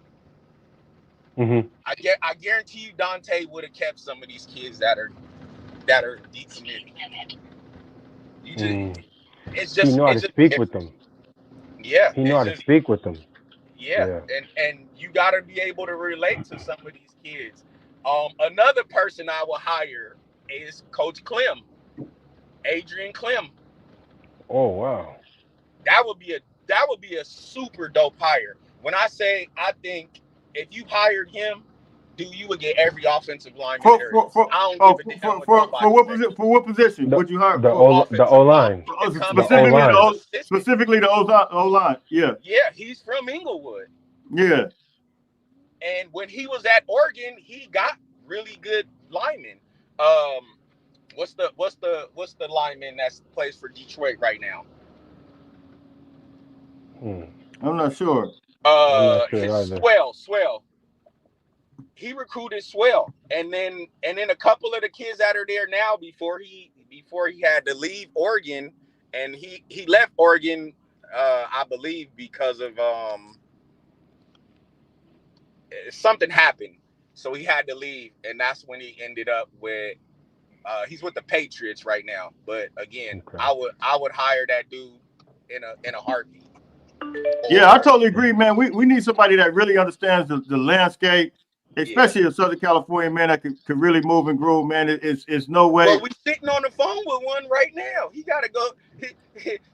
Mm-hmm. I guarantee you Dante would have kept some of these kids that are decommitted. It's just He know how to speak with them. Yeah. He know how to speak with them. Yeah. And you gotta be able to relate to some of these kids. Another person I will hire is Coach Clem, Adrian Clem. Oh wow. That would be a super dope hire. When I say, I think if you hired him, you would get every offensive lineman there is. I don't give a damn for what position would you hire? The O line. Specifically the O line. Yeah. Yeah, he's from Inglewood. Yeah. And when he was at Oregon, he got really good linemen. What's the lineman that plays for Detroit right now? I'm not sure. Swell. He recruited Swell, and then a couple of the kids that are there now before he had to leave Oregon, and he left Oregon, I believe because of something happened, so he had to leave, and that's when he ended up with he's with the Patriots right now. But again, okay. I would hire that dude in a heartbeat. Yeah, I totally agree, man. We need somebody that really understands the landscape, especially in Southern California, man, that could really move and groove, man. It's no way. Well, we sitting on the phone with one right now. He gotta go.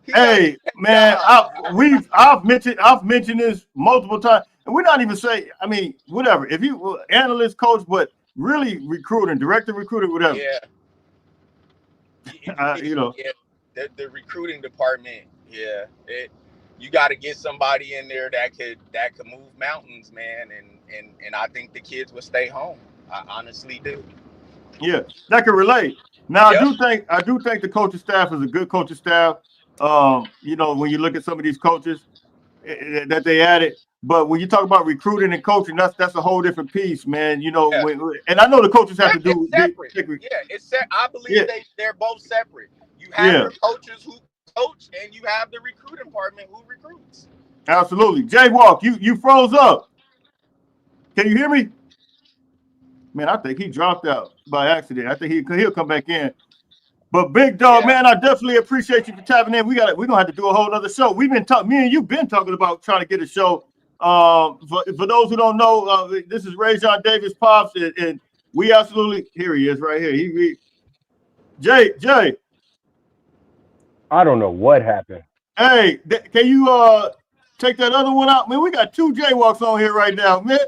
Hey, man, I've mentioned this multiple times, and we're not even saying, I mean, whatever. If you analyst, coach, but really recruiting, director recruiting, whatever. Yeah. You know. Yeah, the recruiting department. Yeah, you got to get somebody in there that could move mountains, man, and I think the kids will stay home. I honestly do. Yeah, that can relate. Now, yep. I do think the coaching staff is a good coaching staff. You know, when you look at some of these coaches that they added, but when you talk about recruiting and coaching, that's a whole different piece, man. You know, and I know the coaches have to do separate. It's I believe they're both separate. You have your coaches who coach, and you have the recruiting department who recruits. Absolutely. Jay Walk, you froze up. Can you hear me? Man, I think he dropped out by accident. I think he'll come back in. But Big Dog, man, I definitely appreciate you for tapping in. We're gonna have to do a whole other show. Me and you've been talking about trying to get a show. For those who don't know, this is Rajon Davis Pops, and we absolutely, here he is right here. Jay. I don't know what happened. Hey, can you take that other one out? Man, we got 2 jaywalks on here right now, man.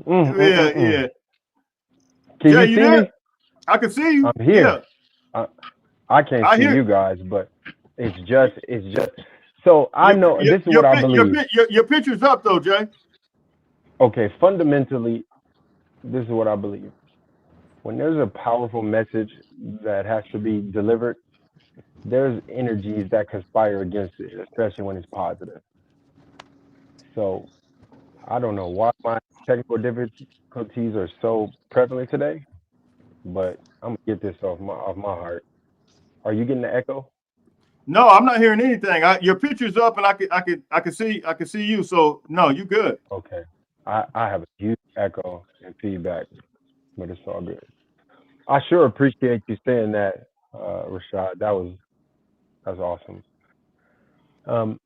Yeah. Can Jay, you you see there? me? I can see you. I'm here. Yeah. I can't I see hear you guys, but it's just. So I know this is what I believe. Your picture's up though, Jay. Okay, fundamentally, this is what I believe. When there's a powerful message that has to be delivered, there's energies that conspire against it, especially when it's positive. So I don't know why my technical difficulties are so prevalent today, but I'm gonna get this off my heart. Are you getting the echo? No, I'm not hearing anything. Your picture's up, and I can see you. So no, you good. Okay. I have a huge echo and feedback, but it's all good. I sure appreciate you saying that, Rashad. That's awesome. Um,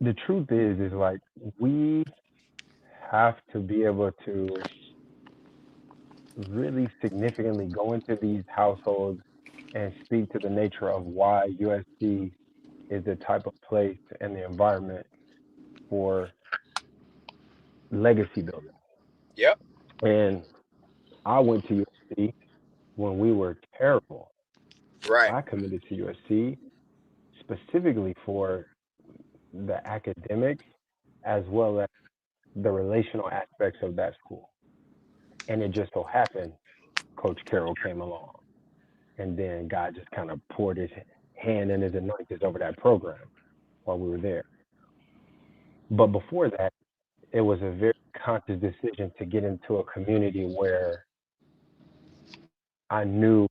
the truth is like we have to be able to really significantly go into these households and speak to the nature of why USC is the type of place and the environment for legacy building. Yep. And I went to USC when we were terrible. Right. I committed to USC specifically for the academics as well as the relational aspects of that school. And it just so happened Coach Carroll came along. And then God just kind of poured his hand and his anointings over that program while we were there. But before that, it was a very conscious decision to get into a community where I knew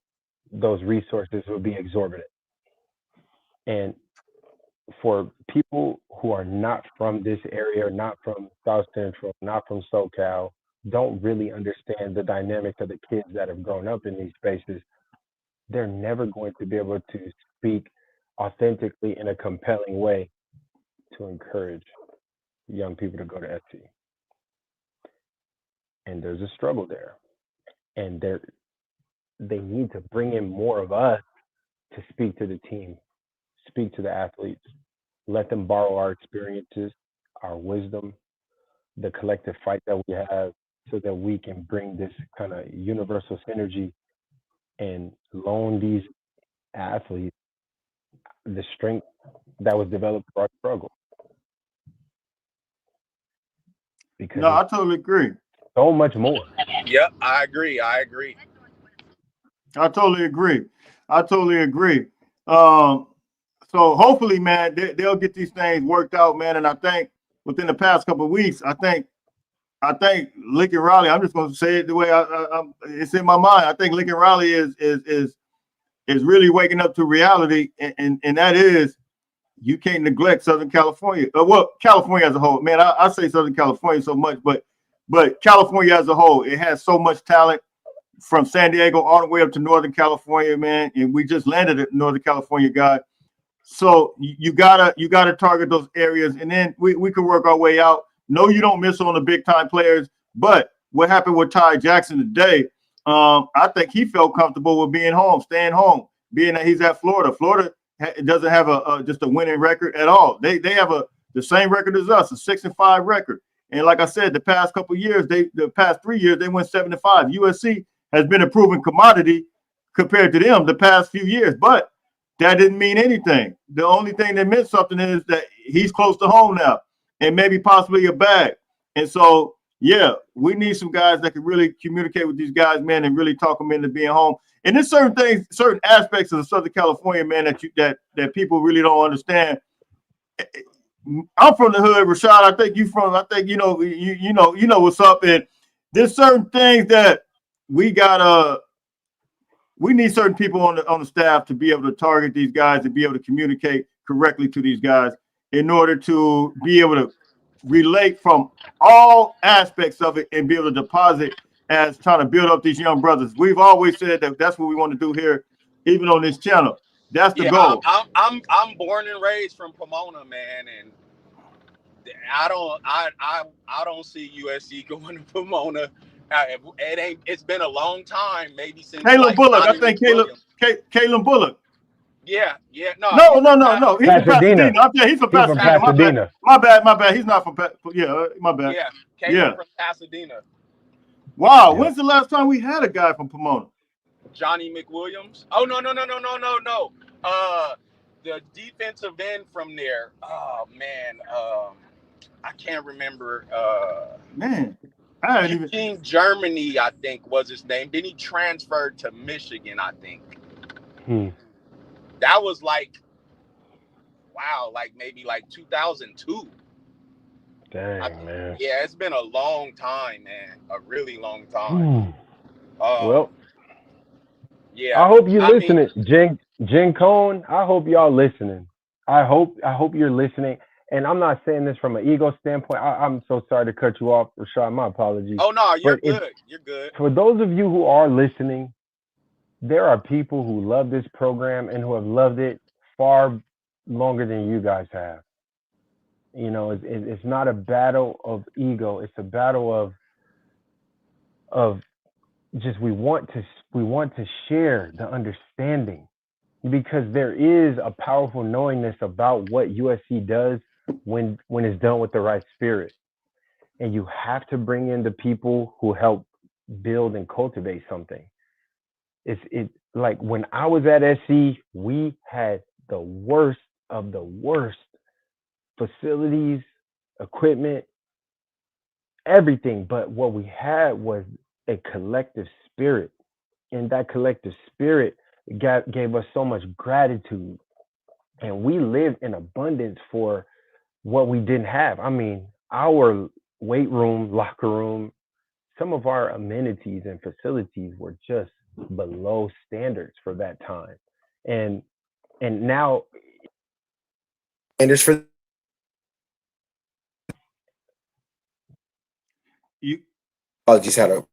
those resources would be exorbitant. And for people who are not from this area, not from South Central, not from SoCal, don't really understand the dynamics of the kids that have grown up in these spaces, they're never going to be able to speak authentically in a compelling way to encourage young people to go to SC. And there's a struggle there. And they need to bring in more of us to speak to the team, speak to the athletes, let them borrow our experiences, our wisdom, the collective fight that we have so that we can bring this kind of universal synergy and loan these athletes the strength that was developed through our struggle. Because No, I totally agree. So much more. Yep, I agree. I totally agree. So hopefully, man, they'll get these things worked out, man. And I think within the past couple of weeks, I think Lincoln Riley. I'm just going to say it the way it's in my mind. I think Lincoln Riley is really waking up to reality, and that is you can't neglect Southern California. Well, California as a whole, man. I say Southern California so much, but California as a whole, it has so much talent from San Diego all the way up to Northern California, man. And we just landed at Northern California, guy. So you gotta target those areas, and then we can work our way out. No, you don't miss on the big time players, but what happened with Ty Jackson today? I think he felt comfortable with being home, staying home, being that he's at Florida. Florida doesn't have just a winning record at all. They have the same record as us, a 6-5 record. And like I said, the past 3 years, they went 7-5. USC has been a proven commodity compared to them the past few years, but that didn't mean anything. The only thing that meant something is that he's close to home now and maybe possibly a bag. And so, yeah, we need some guys that can really communicate with these guys, man, and really talk them into being home. And there's certain things, certain aspects of the Southern California, man, that people really don't understand. I'm from the hood, Rashad. I think you from. I think you know what's up. And there's certain things that we need certain people on the staff to be able to target these guys and be able to communicate correctly to these guys in order to be able to relate from all aspects of it and be able to deposit as trying to build up these young brothers. We've always said that that's what we want to do here, even on this channel. That's the goal. I'm born and raised from Pomona, man, and I don't see USC going to Pomona It ain't. It's been a long time, maybe since Caleb like Bullock. I Johnny think McWilliams. Caleb Bullock. Yeah. No. He's from Pasadena. Pasadena. He's from He's from Pasadena. Pasadena. My bad. He's not from my bad. Yeah, Caleb from Pasadena. Wow. Yeah. When's the last time we had a guy from Pomona? Johnny McWilliams. Oh no. The defensive end from there. Oh man. I can't remember. Man, I didn't even. King Germany, I think was his name. Then he transferred to Michigan, I think. That was like, wow, like maybe like 2002. Dang, man. Yeah, it's been a long time, man. A really long time. Well, yeah. I hope you're listening, Jen Cohn. I hope y'all listening. I hope you're listening. And I'm not saying this from an ego standpoint. I'm so sorry to cut you off, Rashad. My apologies. Oh no, you're good. You're good. For those of you who are listening, there are people who love this program and who have loved it far longer than you guys have. You know, it's not a battle of ego. It's a battle of just we want to share the understanding, because there is a powerful knowingness about what USC does when it's done with the right spirit. And you have to bring in the people who help build and cultivate something. It's like when I was at SC, we had the worst of the worst facilities, equipment, everything. But what we had was a collective spirit. And that collective spirit gave us so much gratitude. And we lived in abundance for what we didn't have. I mean, our weight room, locker room, some of our amenities and facilities were just below standards for that time. And now standards for you. Apologies, had a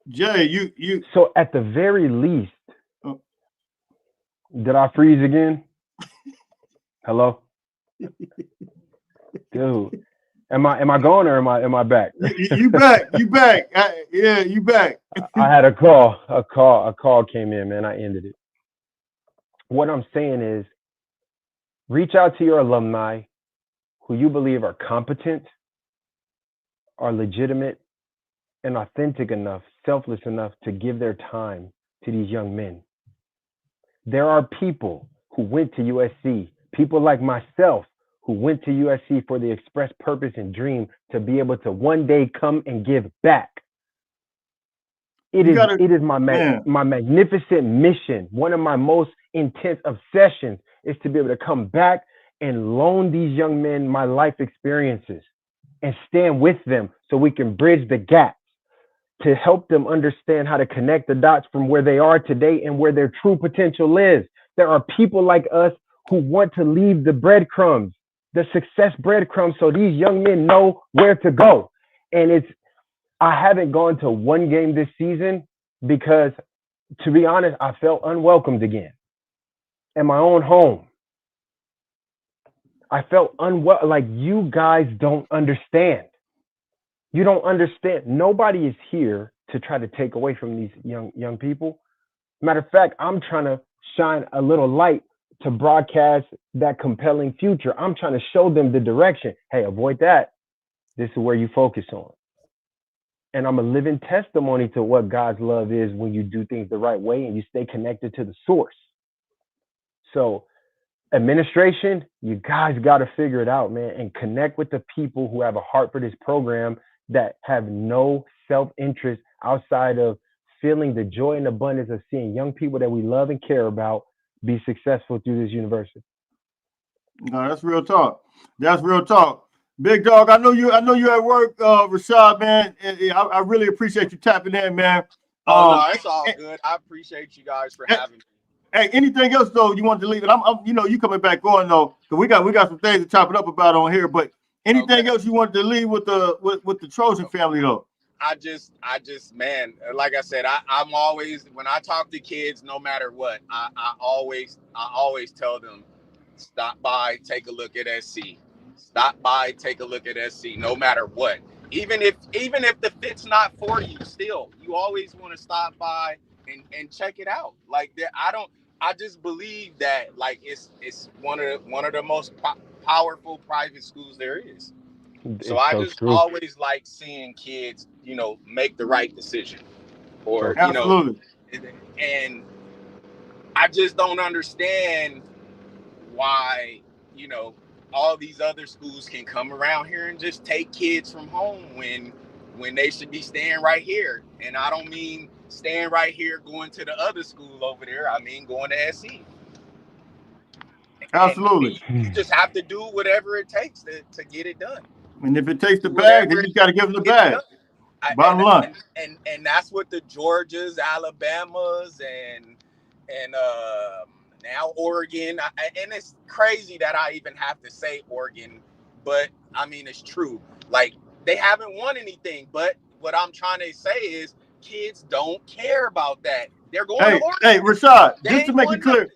Jay, you. So at the very least, did I freeze again? Hello, dude. Am I gone or am I back? You back? You back? Yeah, you back. I had a call came in, man. I ended it. What I'm saying is, reach out to your alumni who you believe are competent, are legitimate, and authentic enough, selfless enough to give their time to these young men. There are people who went to USC, people like myself, who went to USC for the express purpose and dream to be able to one day come and give back. It is my magnificent mission. One of my most intense obsessions is to be able to come back and loan these young men my life experiences and stand with them so we can bridge the gaps, to help them understand how to connect the dots from where they are today and where their true potential is. There are people like us who want to leave the breadcrumbs, the success breadcrumbs, so these young men know where to go. And I haven't gone to one game this season because, to be honest, I felt unwelcomed again in my own home. I felt like you guys don't understand. You don't understand. Nobody is here to try to take away from these young people. Matter of fact, I'm trying to shine a little light to broadcast that compelling future. I'm trying to show them the direction. Hey, avoid that. This is where you focus on. And I'm a living testimony to what God's love is when you do things the right way and you stay connected to the source. So, administration, you guys got to figure it out, man, and connect with the people who have a heart for this program, that have no self-interest outside of feeling the joy and abundance of seeing young people that we love and care about be successful through this university. No, that's real talk. That's real talk. Big dog, I know you at work, Rashad, man. I really appreciate you tapping in, man. No, it's all good. I appreciate you guys for having me. Hey, anything else though you want to leave it? I'm you coming back on though, because we got some things to chop it up about on here. But anything else you wanted to leave with the Trojan family though? I just, man, like I said, I'm always, when I talk to kids, no matter what, I always tell them, stop by, take a look at SC. Stop by, take a look at SC, no matter what. Even if the fit's not for you, still you always want to stop by and check it out. Like that, I just believe that like it's one of the most powerful private schools there is. So It's I so just true. always like seeing kids, make the right decision, or So Absolutely. and I just don't understand why, all these other schools can come around here and just take kids from home when they should be staying right here. And I don't mean staying right here going to the other school over there. I mean going to SC. And Absolutely. you just have to do whatever it takes to get it done. And if it takes the Do bag, then whatever you it got to give them the takes to get it bag. done. Bottom line. And that's what the Georgias, Alabamas, and now Oregon. And it's crazy that I even have to say Oregon, but I mean it's true. Like they haven't won anything, but what I'm trying to say is kids don't care about that. They're going to Oregon. Hey, Rashad, They just to ain't make won it clear,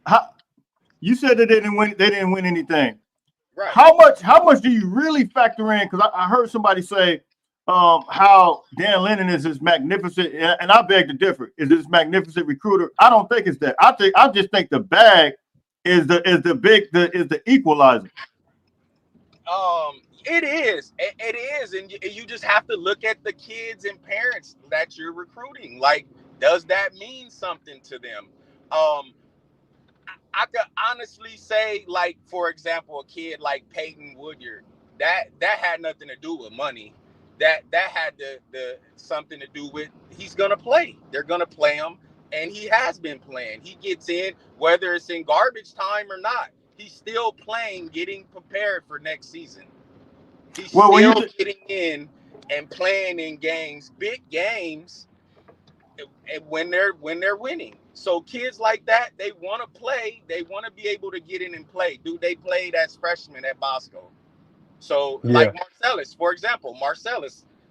nothing. you said that they didn't win anything. Right. How much do you really factor in? Because I heard somebody say how Dan Lennon is this magnificent, and I beg to differ. Is this magnificent recruiter? I don't think it's that. I just think the bag is the equalizer. It is. It is, and you just have to look at the kids and parents that you're recruiting. Like, does that mean something to them? I could honestly say, like, for example, a kid like Peyton Woodyard, that had nothing to do with money. That had the something to do with he's gonna play. They're gonna play him, and he has been playing. He gets in, whether it's in garbage time or not. He's still playing, getting prepared for next season. He's still getting in and playing in games, big games, when they're winning. So kids like that, they want to play. They want to be able to get in and play. Dude, they played as freshmen at Bosco. So like Marcellus, for example,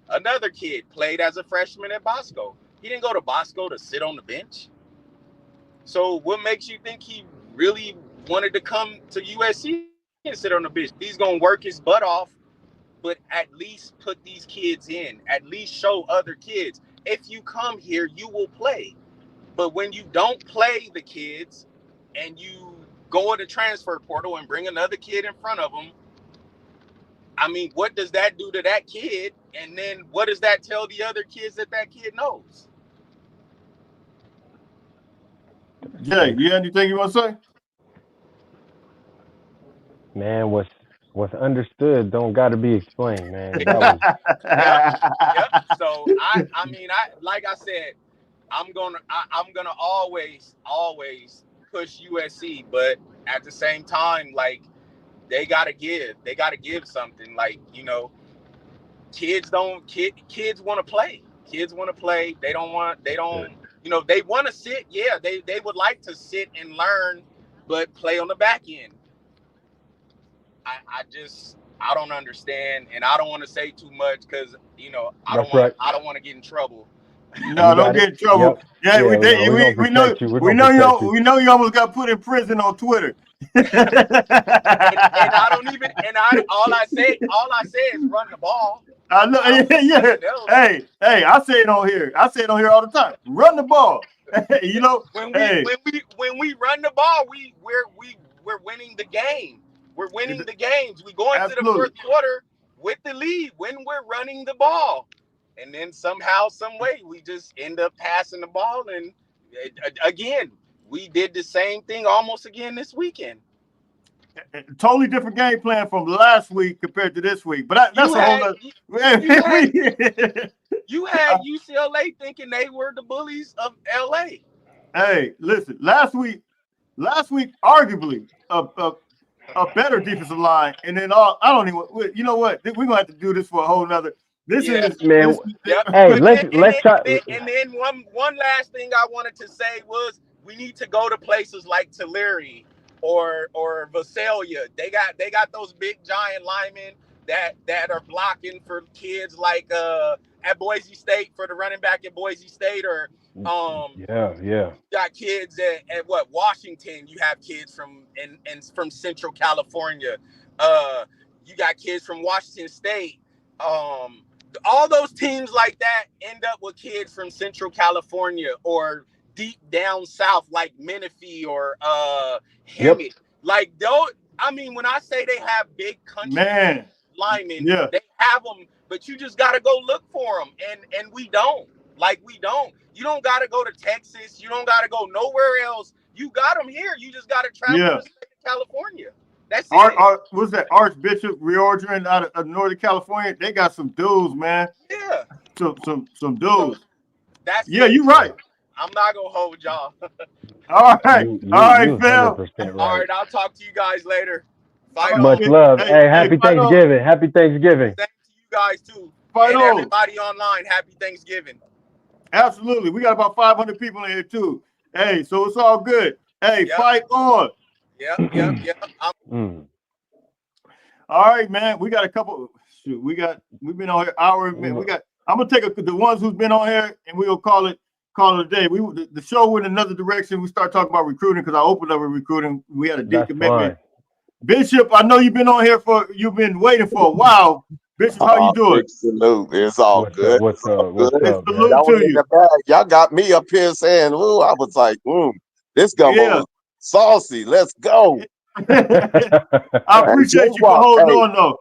another kid, played as a freshman at Bosco. He didn't go to Bosco to sit on the bench. So what makes you think he really wanted to come to USC and sit on the bench? He's going to work his butt off, but at least put these kids in. At least show other kids. If you come here, you will play. But when you don't play the kids and you go in the transfer portal and bring another kid in front of them, I mean, what does that do to that kid? And then what does that tell the other kids that kid knows? Jay, you have anything you want to say? Man, what's understood don't got to be explained, man. That was... Yep. So I mean, like I said, I'm gonna always push USC, but at the same time, like they gotta give something. Like, kids want to play. Kids want to play. They don't, they want to sit. Yeah, they would like to sit and learn, but play on the back end. I don't understand, and I don't want to say too much because I don't want to get in trouble. No, don't get in trouble. Yep. Yeah, we know you almost got put in prison on Twitter. and I don't even all I say is run the ball. I know. Yeah. Hey, I say it on here. I say it on here all the time. Run the ball. When we run the ball, we're winning the game. We're winning the games. We go into the fourth quarter with the lead when we're running the ball. And then somehow, some way, we just end up passing the ball. And again, we did the same thing almost again this weekend. Totally different game plan from last week compared to this week. But that's a whole other. You had UCLA thinking they were the bullies of LA. Hey, listen, last week, arguably a better defensive line, and then I don't even. You know what? We're gonna have to do this for a whole nother. Hey, let's try. And then one last thing I wanted to say was we need to go to places like Tulare or Visalia. They got those big giant linemen that are blocking for kids like at Boise State, for the running back at Boise State, or you got kids at Washington. You have kids from Central California. You got kids from Washington State. All those teams like that end up with kids from Central California or deep down south, like Menifee or Hemet. Like, though, I mean, when I say they have big country linemen, they have them, but you just got to go look for them, and we don't. Like, we don't. You don't got to go to Texas. You don't got to go nowhere else. You got them here. You just got to travel to the state of California. That's it. What's that? Archbishop Reordering out of Northern California. They got some dudes, man. Yeah. Some dudes. That's you're right. I'm not gonna hold y'all. All right. All right, Phil. Right. All right, I'll talk to you guys later. Fight Much on. love. Hey, happy Thanksgiving. On. Happy Thanksgiving. Thank you guys too. Fight and on. Everybody online, happy Thanksgiving. Absolutely. We got about 500 people in here too. Hey, so it's all good. Hey, fight on. Yep. All right, man. We got a couple. Shoot, we've been on here hour. Man, I'm gonna take the ones who's been on here, and we'll call it a day. The show went another direction. We start talking about recruiting because I opened up with recruiting. We had a decommitment. Bishop, I know you've been on here you've been waiting for a while. Bishop, how you doing? Salute. It's all good. What's up? Salute to you. Y'all got me up here saying, "Ooh," I was like, this gumbo was saucy. Let's go. I appreciate you for holding on, though.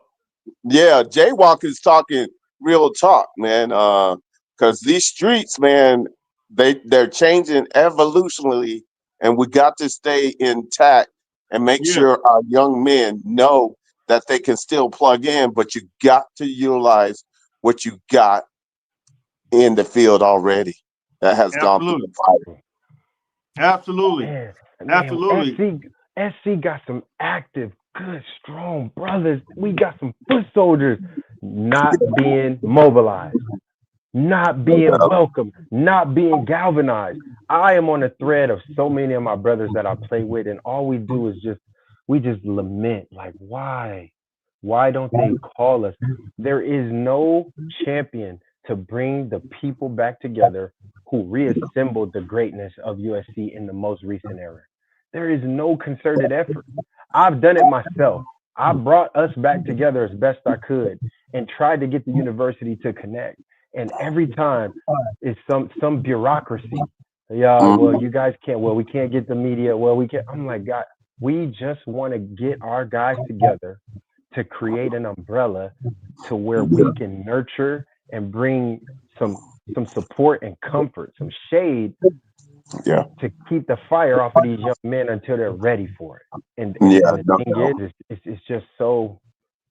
Yeah, Jaywalk is talking real talk, man. Because these streets, man, they're changing evolutionally, and we got to stay intact and make sure our young men know that they can still plug in, but you got to utilize what you got in the field already that has gone through the fire. Absolutely. Absolutely. SC got some active, good, strong brothers. We got some foot soldiers not being mobilized, not being welcomed, not being galvanized. I am on a thread of so many of my brothers that I play with, and all we do is we just lament, like, why? Why don't they call us? There is no champion to bring the people back together who reassembled the greatness of USC in the most recent era. There is no concerted effort. I've done it myself. I brought us back together as best I could and tried to get the university to connect. And every time it's some bureaucracy. Well, you guys can't. Well, we can't get the media. Well, we can't. I'm like, God, we just want to get our guys together to create an umbrella to where we can nurture and bring some support and comfort, some shade to keep the fire off of these young men until they're ready for it. And the thing is, it's just so,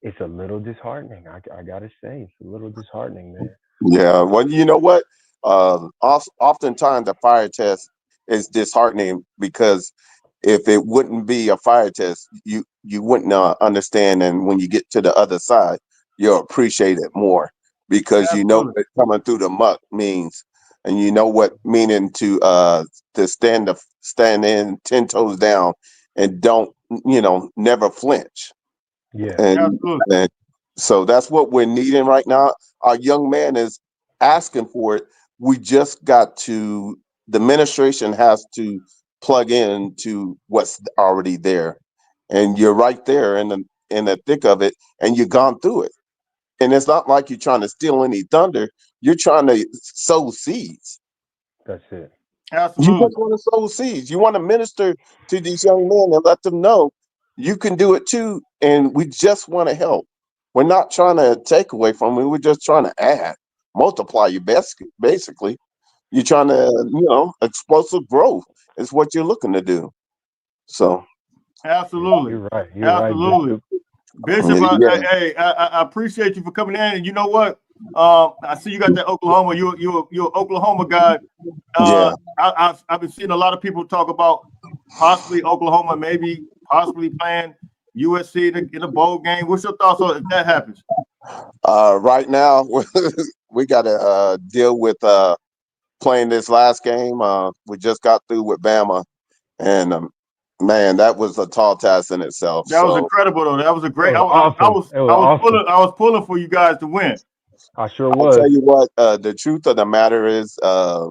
it's a little disheartening. I gotta say, it's a little disheartening, man. Yeah, well, you know what? Oftentimes the fire test is disheartening because if it wouldn't be a fire test, you wouldn't understand. And when you get to the other side, you'll appreciate it more because you know what coming through the muck means. And you know what meaning to stand in 10 toes down and don't, never flinch. Yeah. And so that's what we're needing right now. Our young man is asking for it. We just got to, the administration has to plug in to what's already there. And you're right there in the thick of it, and you've gone through it. And it's not like you're trying to steal any thunder. You're trying to sow seeds. That's it. Absolutely. You just want to sow seeds. You want to minister to these young men and let them know you can do it too. And we just want to help. We're not trying to take away from it. We're just trying to add, multiply your best. Basically, you're trying to, explosive growth is what you're looking to do. So, absolutely, you're right. Absolutely. Right, Bishop, I appreciate you for coming in. And you know what? I see you got that Oklahoma. You're an Oklahoma guy. I've been seeing a lot of people talk about possibly Oklahoma, maybe possibly playing USC in a bowl game. What's your thoughts on if that happens? Right now, we got to deal with playing this last game. We just got through with Bama, and man, that was a tall task in itself. That was incredible, though. That was a great. Awesome. I was pulling for you guys to win. I sure was. I'll tell you what. The truth of the matter is, my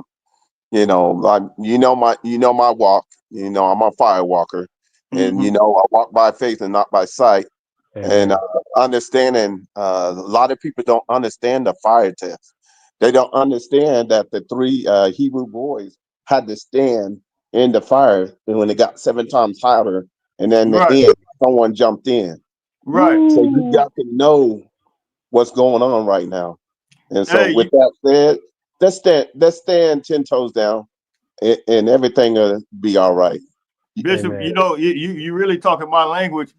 walk. I'm a fire walker, and I walk by faith and not by sight. And understanding, a lot of people don't understand the fire test. They don't understand that the three Hebrew boys had to stand in the fire when it got 7 times hotter, and then the Right. end, someone jumped in. Right. So you got to know what's going on right now. And so, Hey, with that said, let's stand 10 toes down, and everything will be all right. Bishop, Amen. you know, you really talking my language.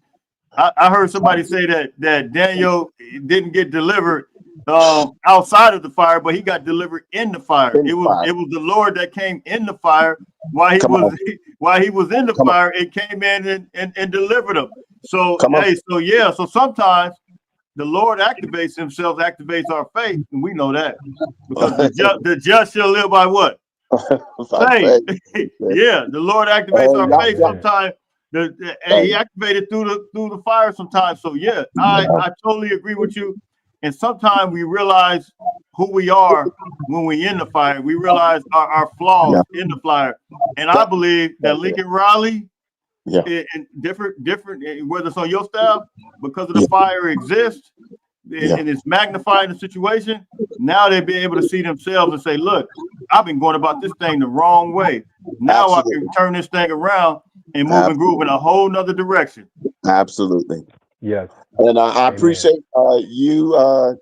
I heard somebody say that Daniel didn't get delivered outside of the fire, but he got delivered in the fire. In the fire. It was the Lord that came in the fire while he Come was on. while he was in the Come on. fire. It came in and delivered him. So Come on. hey, so sometimes the Lord activates himself, activates our faith, and we know that because the just shall live by what? By Faith. faith. Yeah, the Lord activates our faith yeah. sometimes. He activated through the fire sometimes. So yeah, I totally agree with you. And sometimes we realize who we are when we in the fire. We realize our flaws Yeah. in the fire. And I believe that Lincoln Riley Yeah. and different, whether it's on your staff, because of the Yeah. fire exists Yeah. and it's magnifying the situation. Now they'll be able to see themselves and say, look, I've been going about this thing the wrong way. Now I Absolutely. can turn this thing around and move and groove in a whole nother direction. Absolutely. Yes. And I Amen. appreciate you,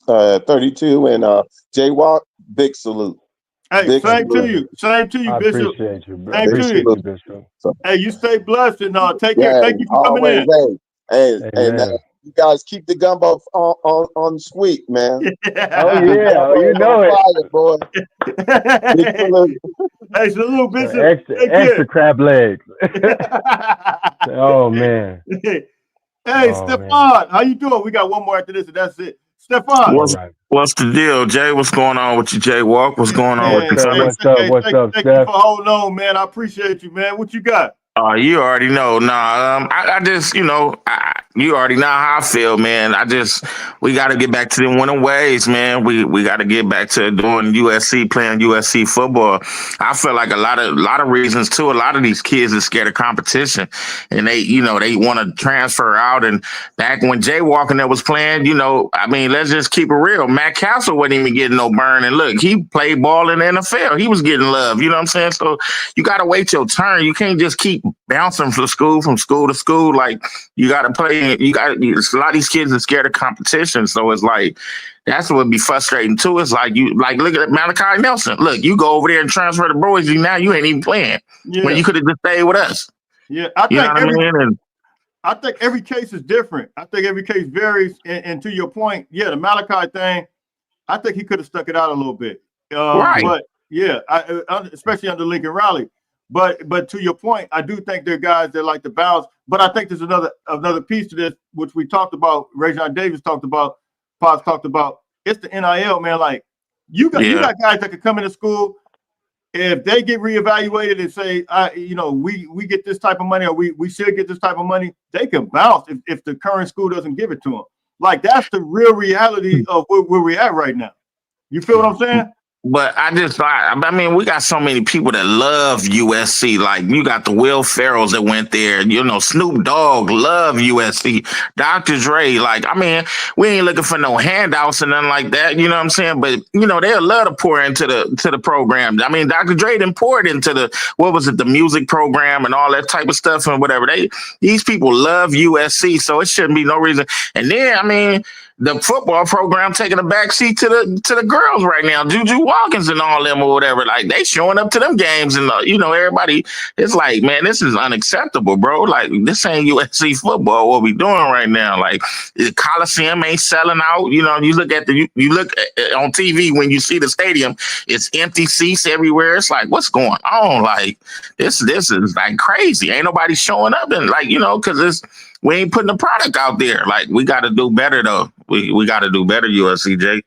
32, and Jay Walk. Big salute. Hey, Big same to salute. you. Same to you, I Bishop. appreciate you. Same Big to Appreciate you. you, salute. Bishop. So, Hey, you stay blessed and take care. yeah, Thank you for coming always. in. Hey, man, Amen. you guys keep the gumbo on sweet, man. Oh The yeah. Oh, gumbo you is know on it. fire, boy. Big salute. Hey, salute, Bishop. Extra, Take extra care. crab legs. Oh man. Hey, Oh man. Stefan, how you doing? We got one more after this, and that's it. Stefan, All What's right. what's the deal, Jay? What's going on with you, Jay Walk? What's going on with man. you, What's up? fella? What's up? What's up, Thank you Steph? for holding on, man. I appreciate you, man. What you got? You already know. Nah, I just, you already know how I feel, man. We got to get back to the winning ways, man. We got to get back to doing USC, playing USC football. I feel like a lot of reasons too. A lot of these kids are scared of competition, and they want to transfer out. And back when Jay Walker there was playing, I mean, let's just keep it real. Matt Castle wasn't even getting no burn, and look, he played ball in the NFL. He was getting love. You know what I'm saying? So you got to wait your turn. You can't just keep bouncing from school to school. Like you got to play. A lot of these kids are scared of competition. So it's like that's what would be frustrating too. It's like look at Malachi Nelson. Look, you go over there and transfer to Boise. Now you ain't even playing when Yeah, you could have just stayed with us. yeah. You know what I mean? And I think every case is different. I think every case varies. And to your point, yeah, the Malachi thing, I think he could have stuck it out a little bit. right. But yeah, especially under Lincoln Riley. But to your point, I do think there are guys that like to bounce. But I think there's another piece to this, which we talked about. Rajon Davis talked about. Pops talked about. It's the NIL, man. Like you got guys that could come into school. If they get reevaluated and say, we get this type of money, or we should get this type of money, they can bounce if the current school doesn't give it to them. Like that's the real reality of where we're at right now. You feel what I'm saying? But I mean, we got so many people that love USC. Like you got the Will Ferrells that went there. Snoop Dogg love USC. Dr. Dre, like, I mean, we ain't looking for no handouts and nothing like that. You know what I'm saying? But they'll love to pour into the program. I mean, Dr. Dre didn't pour it into the music program and all that type of stuff and whatever. These people love USC, so it shouldn't be no reason. And then, I mean, the football program taking a backseat to the girls right now. Juju Watkins and all them or whatever. Like they showing up to them games and everybody. It's like, man, this is unacceptable, bro. Like this ain't USC football. What we doing right now? Like the Coliseum ain't selling out. You look at on TV when you see the stadium, it's empty seats everywhere. It's like, what's going on? Like this is like crazy. Ain't nobody showing up and because we ain't putting the product out there. Like we got to do better though. We got to do better, USCJ.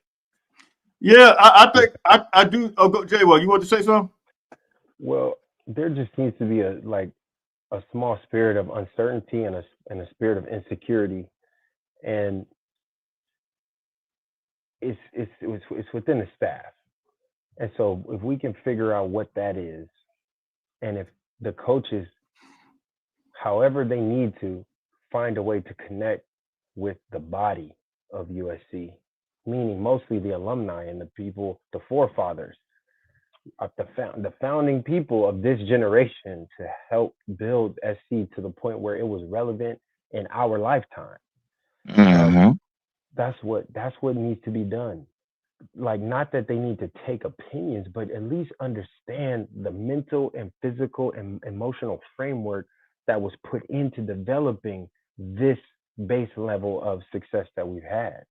Yeah, I think I do. Oh, go Jay. Well, you want to say something? Well, there just seems to be a small spirit of uncertainty and a spirit of insecurity, and it's within the staff. And so if we can figure out what that is, and if the coaches, however they need to, find a way to connect with the body of USC, meaning mostly the alumni and the people, the forefathers, the founding people of this generation, to help build SC to the point where it was relevant in our lifetime. Mm-hmm. That's what needs to be done. Like, not that they need to take opinions, but at least understand the mental and physical and emotional framework that was put into developing this base level of success that we've had.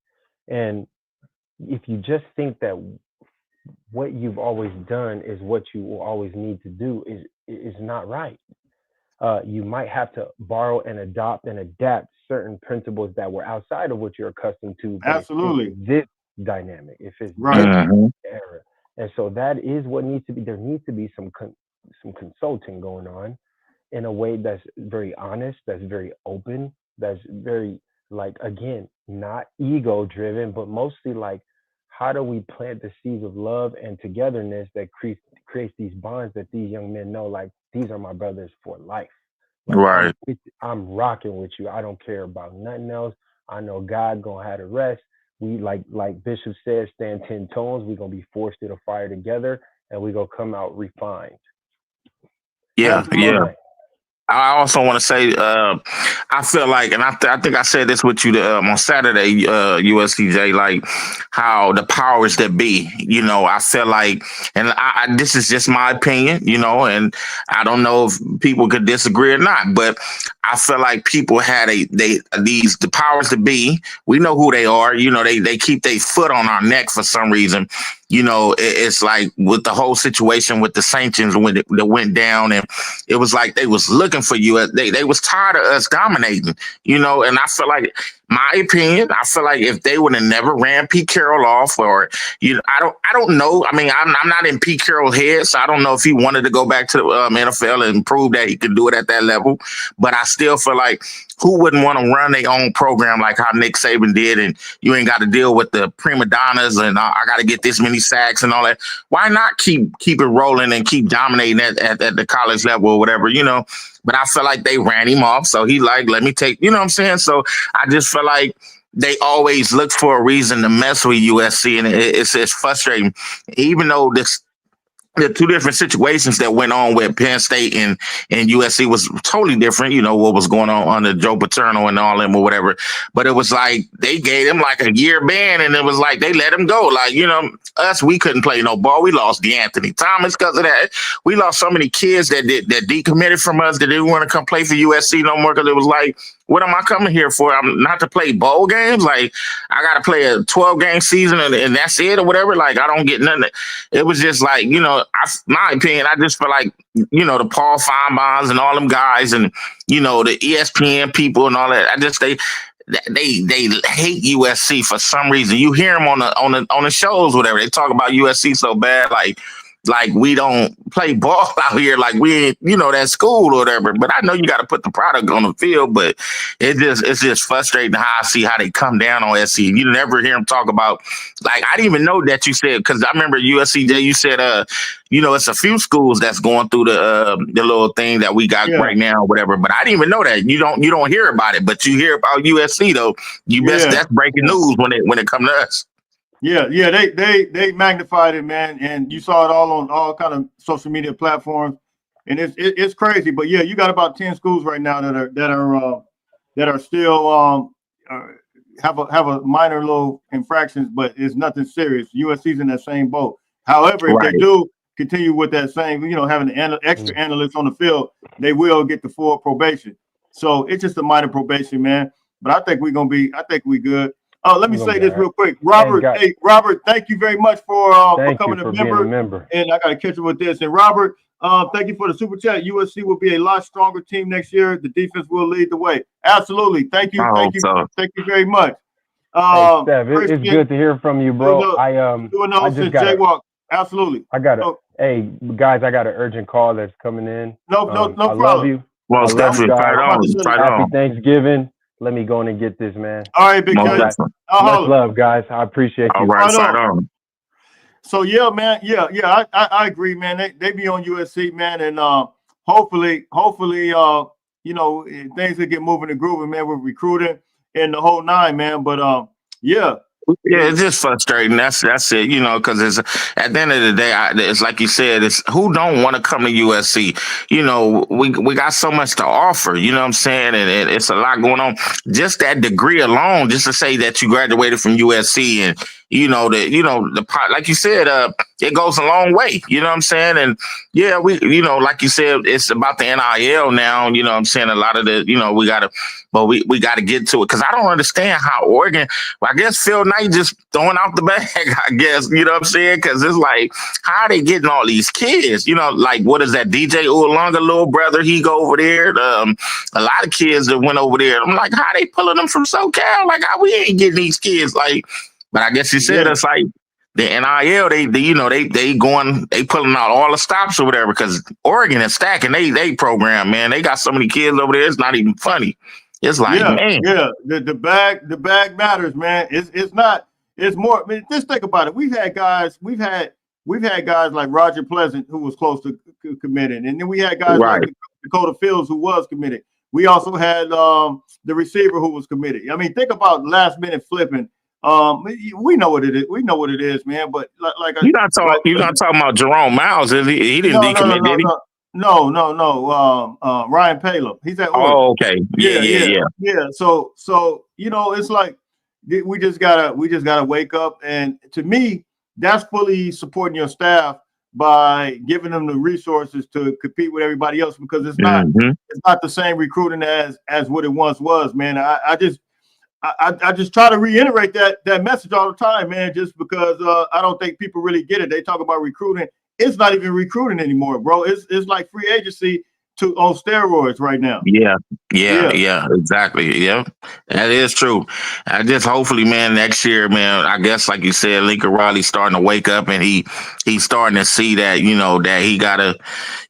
And if you just think that what you've always done is what you will always need to do, is not right. You might have to borrow and adopt and adapt certain principles that were outside of what you're accustomed to. Absolutely. This dynamic, if it's right. Mm-hmm. era. And so that is what needs to be. There needs to be some consulting going on in a way that's very honest, that's very open, that's very, like, again, not ego driven, but mostly like, how do we plant the seeds of love and togetherness that creates these bonds that these young men know, like, these are my brothers for life. Like, Right. I'm rocking with you. I don't care about nothing else. I know God gonna have the rest. We, like Bishop said, stand 10 tones. We're gonna be forced through the fire together, and we're gonna come out refined. Yeah. Absolutely. Yeah. I also want to say, I feel like, and I think I said this with you on Saturday, USCJ, like how the powers that be, I feel like, and this is just my opinion, and I don't know if people could disagree or not, but I feel like people had the powers that be. We know who they are. They keep their foot on our neck for some reason. It's like with the whole situation with the sanctions when it went down, and it was like they was looking for you. They was tired of us dominating, and I feel like, my opinion, I feel like if they would have never ran Pete Carroll off, or I don't know. I mean, I'm not in Pete Carroll's head, so I don't know if he wanted to go back to the NFL and prove that he could do it at that level. But I still feel like, who wouldn't want to run their own program like how Nick Saban did, and you ain't got to deal with the prima donnas and I got to get this many sacks and all that. Why not keep it rolling and keep dominating at the college level or whatever, But I feel like they ran him off, so he like, let me take, what I'm saying? So I just feel like they always look for a reason to mess with USC, and it's frustrating. Even though the two different situations that went on with Penn State and USC was totally different, what was going on under Joe Paterno and all them or whatever. But it was like they gave him like a year ban, and it was like they let him go. Like, us, we couldn't play no ball. We lost DeAnthony Thomas because of that. We lost so many kids that decommitted from us, that didn't want to come play for USC no more, because it was like, what am I coming here for? I'm not to play bowl games. Like, I got to play a 12-game season and that's it or whatever. Like, I don't get nothing. It was just like, my opinion, I just feel like, the Paul Feinbaums and all them guys and, the ESPN people and all that. They hate USC for some reason. You hear them on the shows, whatever. They talk about USC so bad, like we don't play ball out here, like we ain't, that school or whatever. But I know you got to put the product on the field, but it's just frustrating how I see how they come down on SC. You never hear them talk about, like, I didn't even know that you said, because I remember USCJ, you said, it's a few schools that's going through the little thing that we got right now or whatever. But I didn't even know that. You don't hear about it, but you hear about USC though. That's breaking news when it comes to us. Yeah, they magnified it, man, and you saw it all on all kind of social media platforms, and it's crazy. But yeah, you got about 10 schools right now that are still have a minor little infractions, but it's nothing serious. USC's in that same boat. However, if they do continue with that same, having an extra analyst on the field, they will get the full probation. So it's just a minor probation, man. But I think we good. Let me say this real quick. Robert, Robert, thank you very much for becoming a member. And I got to catch up with this. And Robert, thank you for the super chat. USC will be a lot stronger team next year. The defense will lead the way. Absolutely. Thank you. Thank you very much. Hey, Steph, it's good to hear from you, bro. I just got Jaywalk. Absolutely. Hey guys, I got an urgent call that's coming in. No problem. I love you. Well, Stephanie, Happy Thanksgiving. Let me go in and get this, man. All right, big guy. Much love, guys. I appreciate you. All right, So yeah, man. Yeah. I agree, man. They be on USC, man, and hopefully things will get moving and grooving, man, with recruiting and the whole nine, man. But yeah. Yeah, it's just frustrating. That's it, because it's at the end of the day, it's like you said, it's who don't want to come to USC. We got so much to offer. You know what I'm saying, and it's a lot going on. Just that degree alone, just to say that you graduated from USC, and like you said, it goes a long way. You know what I'm saying, and yeah, we, like you said, it's about the NIL now. You know what I'm saying, a lot of the, we gotta, but we got to get to it because I don't understand how Oregon. Well, I guess Phil Knight just throwing out the bag, I guess, you know what I'm saying? Because it's like, how are they getting all these kids? Like, what is that? DJ Ualonga, little brother, he go over there. A lot of kids that went over there. I'm like, how they pulling them from SoCal? Like, how we ain't getting these kids? Like, but I guess he said it's like the NIL, they pulling out all the stops or whatever because Oregon is stacking they program, man. They got so many kids over there, it's not even funny. It's like, man. Yeah, the bag matters, man. It's not. It's more. I mean, just think about it. We've had guys like Roger Pleasant who was close to committing, and then we had guys like Dakota Fields who was committed. We also had the receiver who was committed. I mean, think about last minute flipping. We know what it is. We know what it is, man. But like you're not talking about Jerome Miles, is he? He didn't decommit, did he? No. Ryan Palum. He's at Oregon. Oh, okay. Yeah. So it's like we just gotta wake up, and to me, that's fully supporting your staff by giving them the resources to compete with everybody else because it's not the same recruiting as what it once was, man. I just try to reiterate that message all the time, man, just because I don't think people really get it. They talk about recruiting. It's not even recruiting anymore, bro. It's like free agency on steroids right now. Yeah, exactly. Yeah, that is true. I just hopefully, man, next year, man, I guess like you said, Lincoln Riley's starting to wake up and he's starting to see that, that he gotta,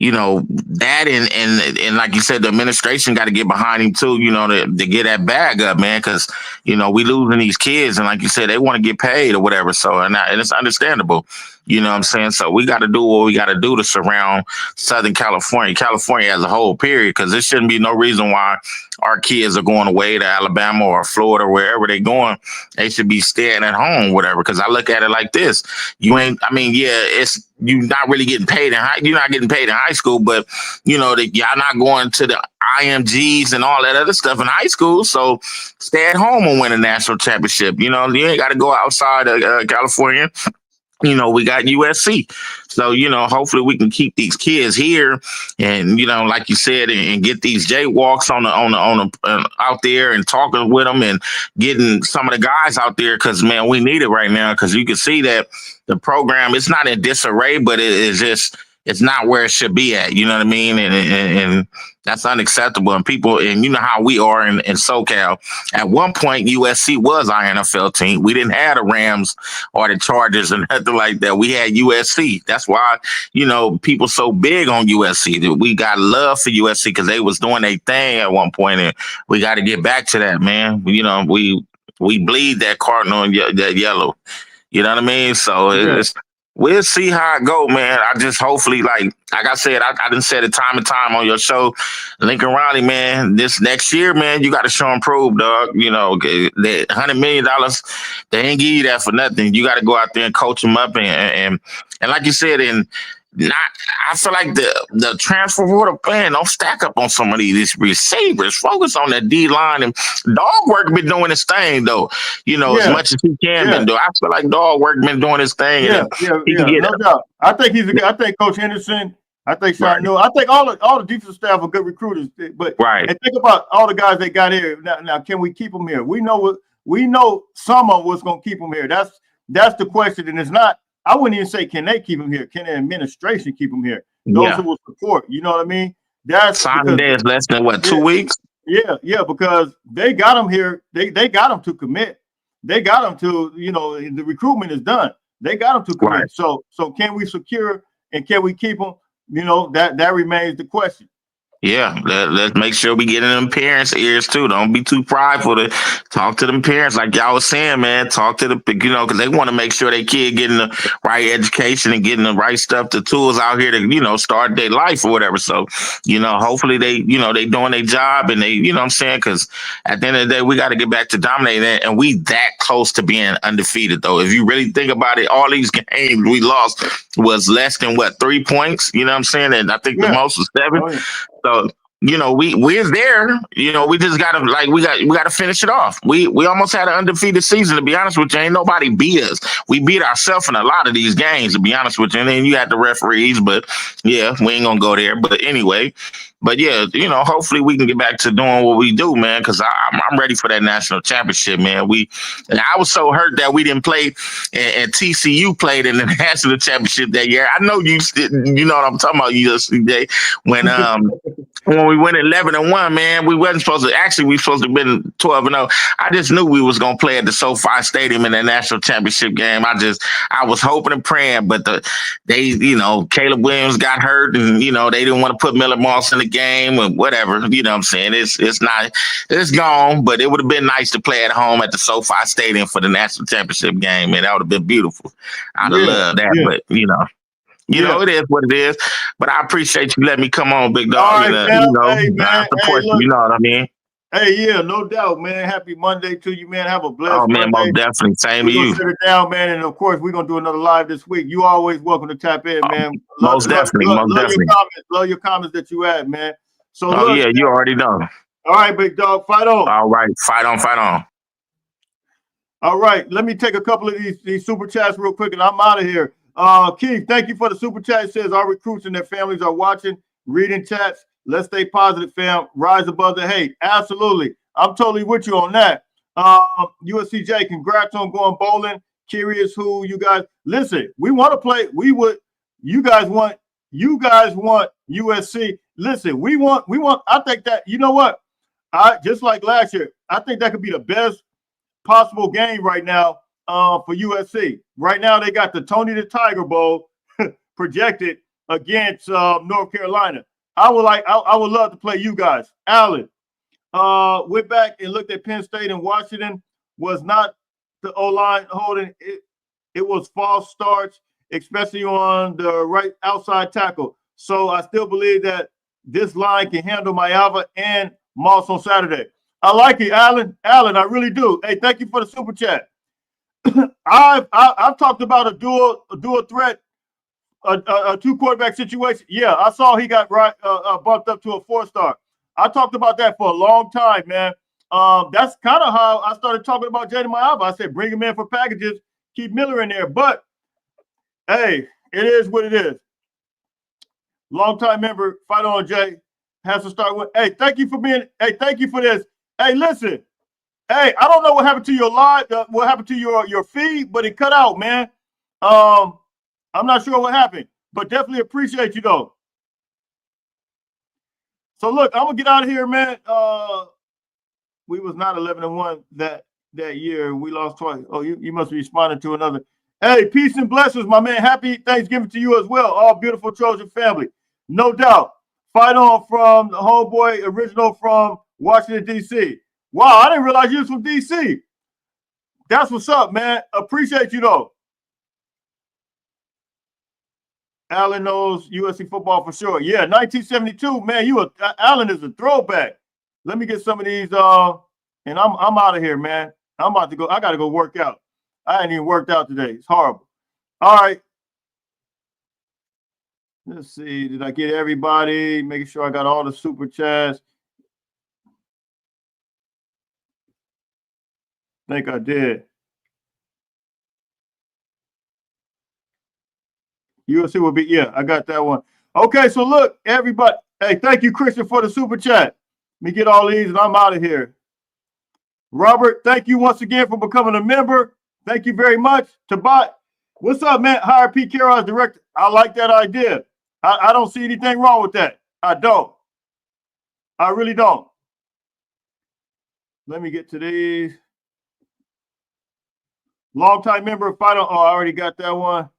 that and like you said, the administration got to get behind him too, to get that bag up, man, because we losing these kids and like you said, they want to get paid or whatever. So and it's understandable. You know what I'm saying? So we got to do what we got to do to surround Southern California as a whole, period, because there shouldn't be no reason why our kids are going away to Alabama or Florida or wherever they're going. They should be staying at home, whatever, because I look at it like this. You're not really getting paid you're not getting paid in high school, but, y'all not going to the IMGs and all that other stuff in high school. So stay at home and win a national championship. You ain't got to go outside of California. We got USC. So, hopefully we can keep these kids here and, like you said, and get these jaywalks on the out there and talking with them and getting some of the guys out there. Cause man, we need it right now. Cause you can see that the program, it's not in disarray, but it's not where it should be at. You know what I mean? And that's unacceptable. And people, and you know how we are in SoCal. At one point, USC was our NFL team. We didn't have the Rams or the Chargers and nothing like that. We had USC. That's why, people so big on USC. We got love for USC because they was doing their thing at one point, and we got to get back to that, man. We bleed that cardinal and that yellow. You know what I mean? So we'll see how it go, man. I just hopefully, like I said, I done said it time and time on your show, Lincoln Riley, man, this next year, man, you got to show and prove, dog. The $100 million, they ain't give you that for nothing. You got to go out there and coach them up and like you said, I feel like the transfer portal plan don't stack up on some of these receivers. Focus on the D line, and Dog Work been doing his thing though. As much as he can been doing. I feel like Dog Work been doing his thing. No doubt. I think he's a good. I think Coach Henderson. I think Sean Newell. I think all the defensive staff are good recruiters. But and think about all the guys they got here. Now, can we keep them here? We know some of what's going to keep them here. That's the question, and it's not. I wouldn't even say, can they keep him here? Can the administration keep him here? Those who will support, you know what I mean? That's signing day is less than 2 weeks? Yeah, because they got him here. They got him to commit. They got him to, the recruitment is done. They got him to commit. Right. So can we secure and can we keep him? That remains the question. Yeah, let's make sure we get in them parents' ears too. Don't be too prideful to talk to them parents, like y'all was saying, man. Talk to the, because they want to make sure their kid getting the right education and getting the right stuff, the tools out here to, start their life or whatever. So, hopefully they doing their job and they, what I'm saying, because at the end of the day, we got to get back to dominating that, and we that close to being undefeated though. If you really think about it, all these games we lost was less than 3 points. You know what I'm saying? And I think the most was 7. Oh, yeah. So, we're there. We just gotta we gotta finish it off. We almost had an undefeated season, to be honest with you. Ain't nobody beat us. We beat ourselves in a lot of these games, to be honest with you. And then you had the referees, but yeah, we ain't gonna go there. But anyway, yeah, hopefully we can get back to doing what we do, man, because I'm ready for that national championship, man. And I was so hurt that we didn't play and TCU played in the national championship that year. I know you know what I'm talking about, USC, when we went 11-1, man, we wasn't supposed to. Actually, we supposed to have been 12-0. I just knew we was gonna play at the SoFi Stadium in the national championship game. I was hoping and praying, but Caleb Williams got hurt, and they didn't want to put Miller Moss in the game or whatever. You know what I'm saying? It's gone, but it would have been nice to play at home at the SoFi Stadium for the national championship game, man. That would have been beautiful. I'd have loved that, but it is what it is. But I appreciate you letting me come on, big dog. All right, hey, man. I support you. You know what I mean? Hey, yeah, no doubt, man. Happy Monday to you, man. Have a blessed Oh, man, Monday. most definitely. Same We're to gonna you. sit it down, man. And of course, we're gonna do another live this week. You always welcome to tap in, man. Most definitely. Love your comments that you add, man. So look, yeah, you already know. All right, big dog, fight on. All right, fight on, fight on. All right, let me take a couple of these super chats real quick, and I'm out of here. Keith, thank you for the super chat. It says our recruits and their families are watching, reading chats. Let's stay positive, fam. Rise above the hate. Absolutely. I'm totally with you on that. USCJ, congrats on going bowling. Curious who you guys listen. We want to play. You guys want USC. Listen, we want, I think that, you know what? Just like last year, I think that could be the best possible game right now for USC. Right now, they got the Tony the Tiger Bowl projected against North Carolina. I would love to play you guys. Allen, went back and looked at Penn State and Washington. Was not the O-line holding it. It was false starts, especially on the right outside tackle. So I still believe that this line can handle Mayava and Moss on Saturday. I like it, Allen. Allen, I really do. Hey, thank you for the super chat. I've talked about a dual threat, a 2-quarterback situation. Yeah, I saw he got bumped up to a 4-star. I talked about that for a long time, man. That's kind of how I started talking about Jaden Mayava. I said, bring him in for packages, keep Miller in there. But hey, it is what it is. Longtime member, fight on, Jay. Has to start with. Hey, thank you for this. Hey, listen. Hey, I don't know what happened to your live, what happened to your feed, but it cut out, man. I'm not sure what happened, but definitely appreciate you though. So look, I'm gonna get out of here, man. We was not 11-1 that year. We lost twice. Oh, you must be responding to another. Hey, peace and blessings, my man. Happy Thanksgiving to you as well. All beautiful Trojan family. No doubt. Fight on from the homeboy, original from Washington, D.C. Wow, I didn't realize you was from D.C. That's what's up, man. Appreciate you, though. Allen knows USC football for sure. Yeah, 1972, man. Allen is a throwback. Let me get some of these, and I'm out of here, man. I'm about to go. I got to go work out. I ain't even worked out today. It's horrible. All right. Let's see. Did I get everybody? Making sure I got all the super chats. I think I did. USC will be, yeah, I got that one. Okay, so look, everybody. Hey, thank you, Christian, for the super chat. Let me get all these and I'm out of here. Robert, thank you once again for becoming a member. Thank you very much. Tabat, what's up, man? Hire Pete Carroll as director. I like that idea. I don't see anything wrong with that. I don't. I really don't. Let me get to these. Longtime member of Fight On. Oh, I already got that one.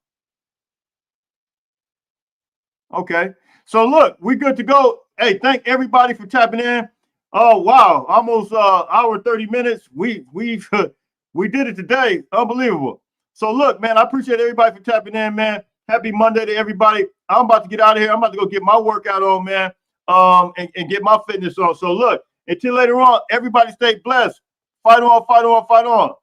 Okay. So look, we good to go. hey, thank everybody for tapping in. Oh wow, almost hour 30 minutes. We did it today. Unbelievable. So look, man, I appreciate everybody for tapping in, man. Happy Monday to everybody. I'm about to get out of here. I'm about to go get my workout on, man. And get my fitness on. So look, until later on, everybody stay blessed. Fight on, fight on, fight on.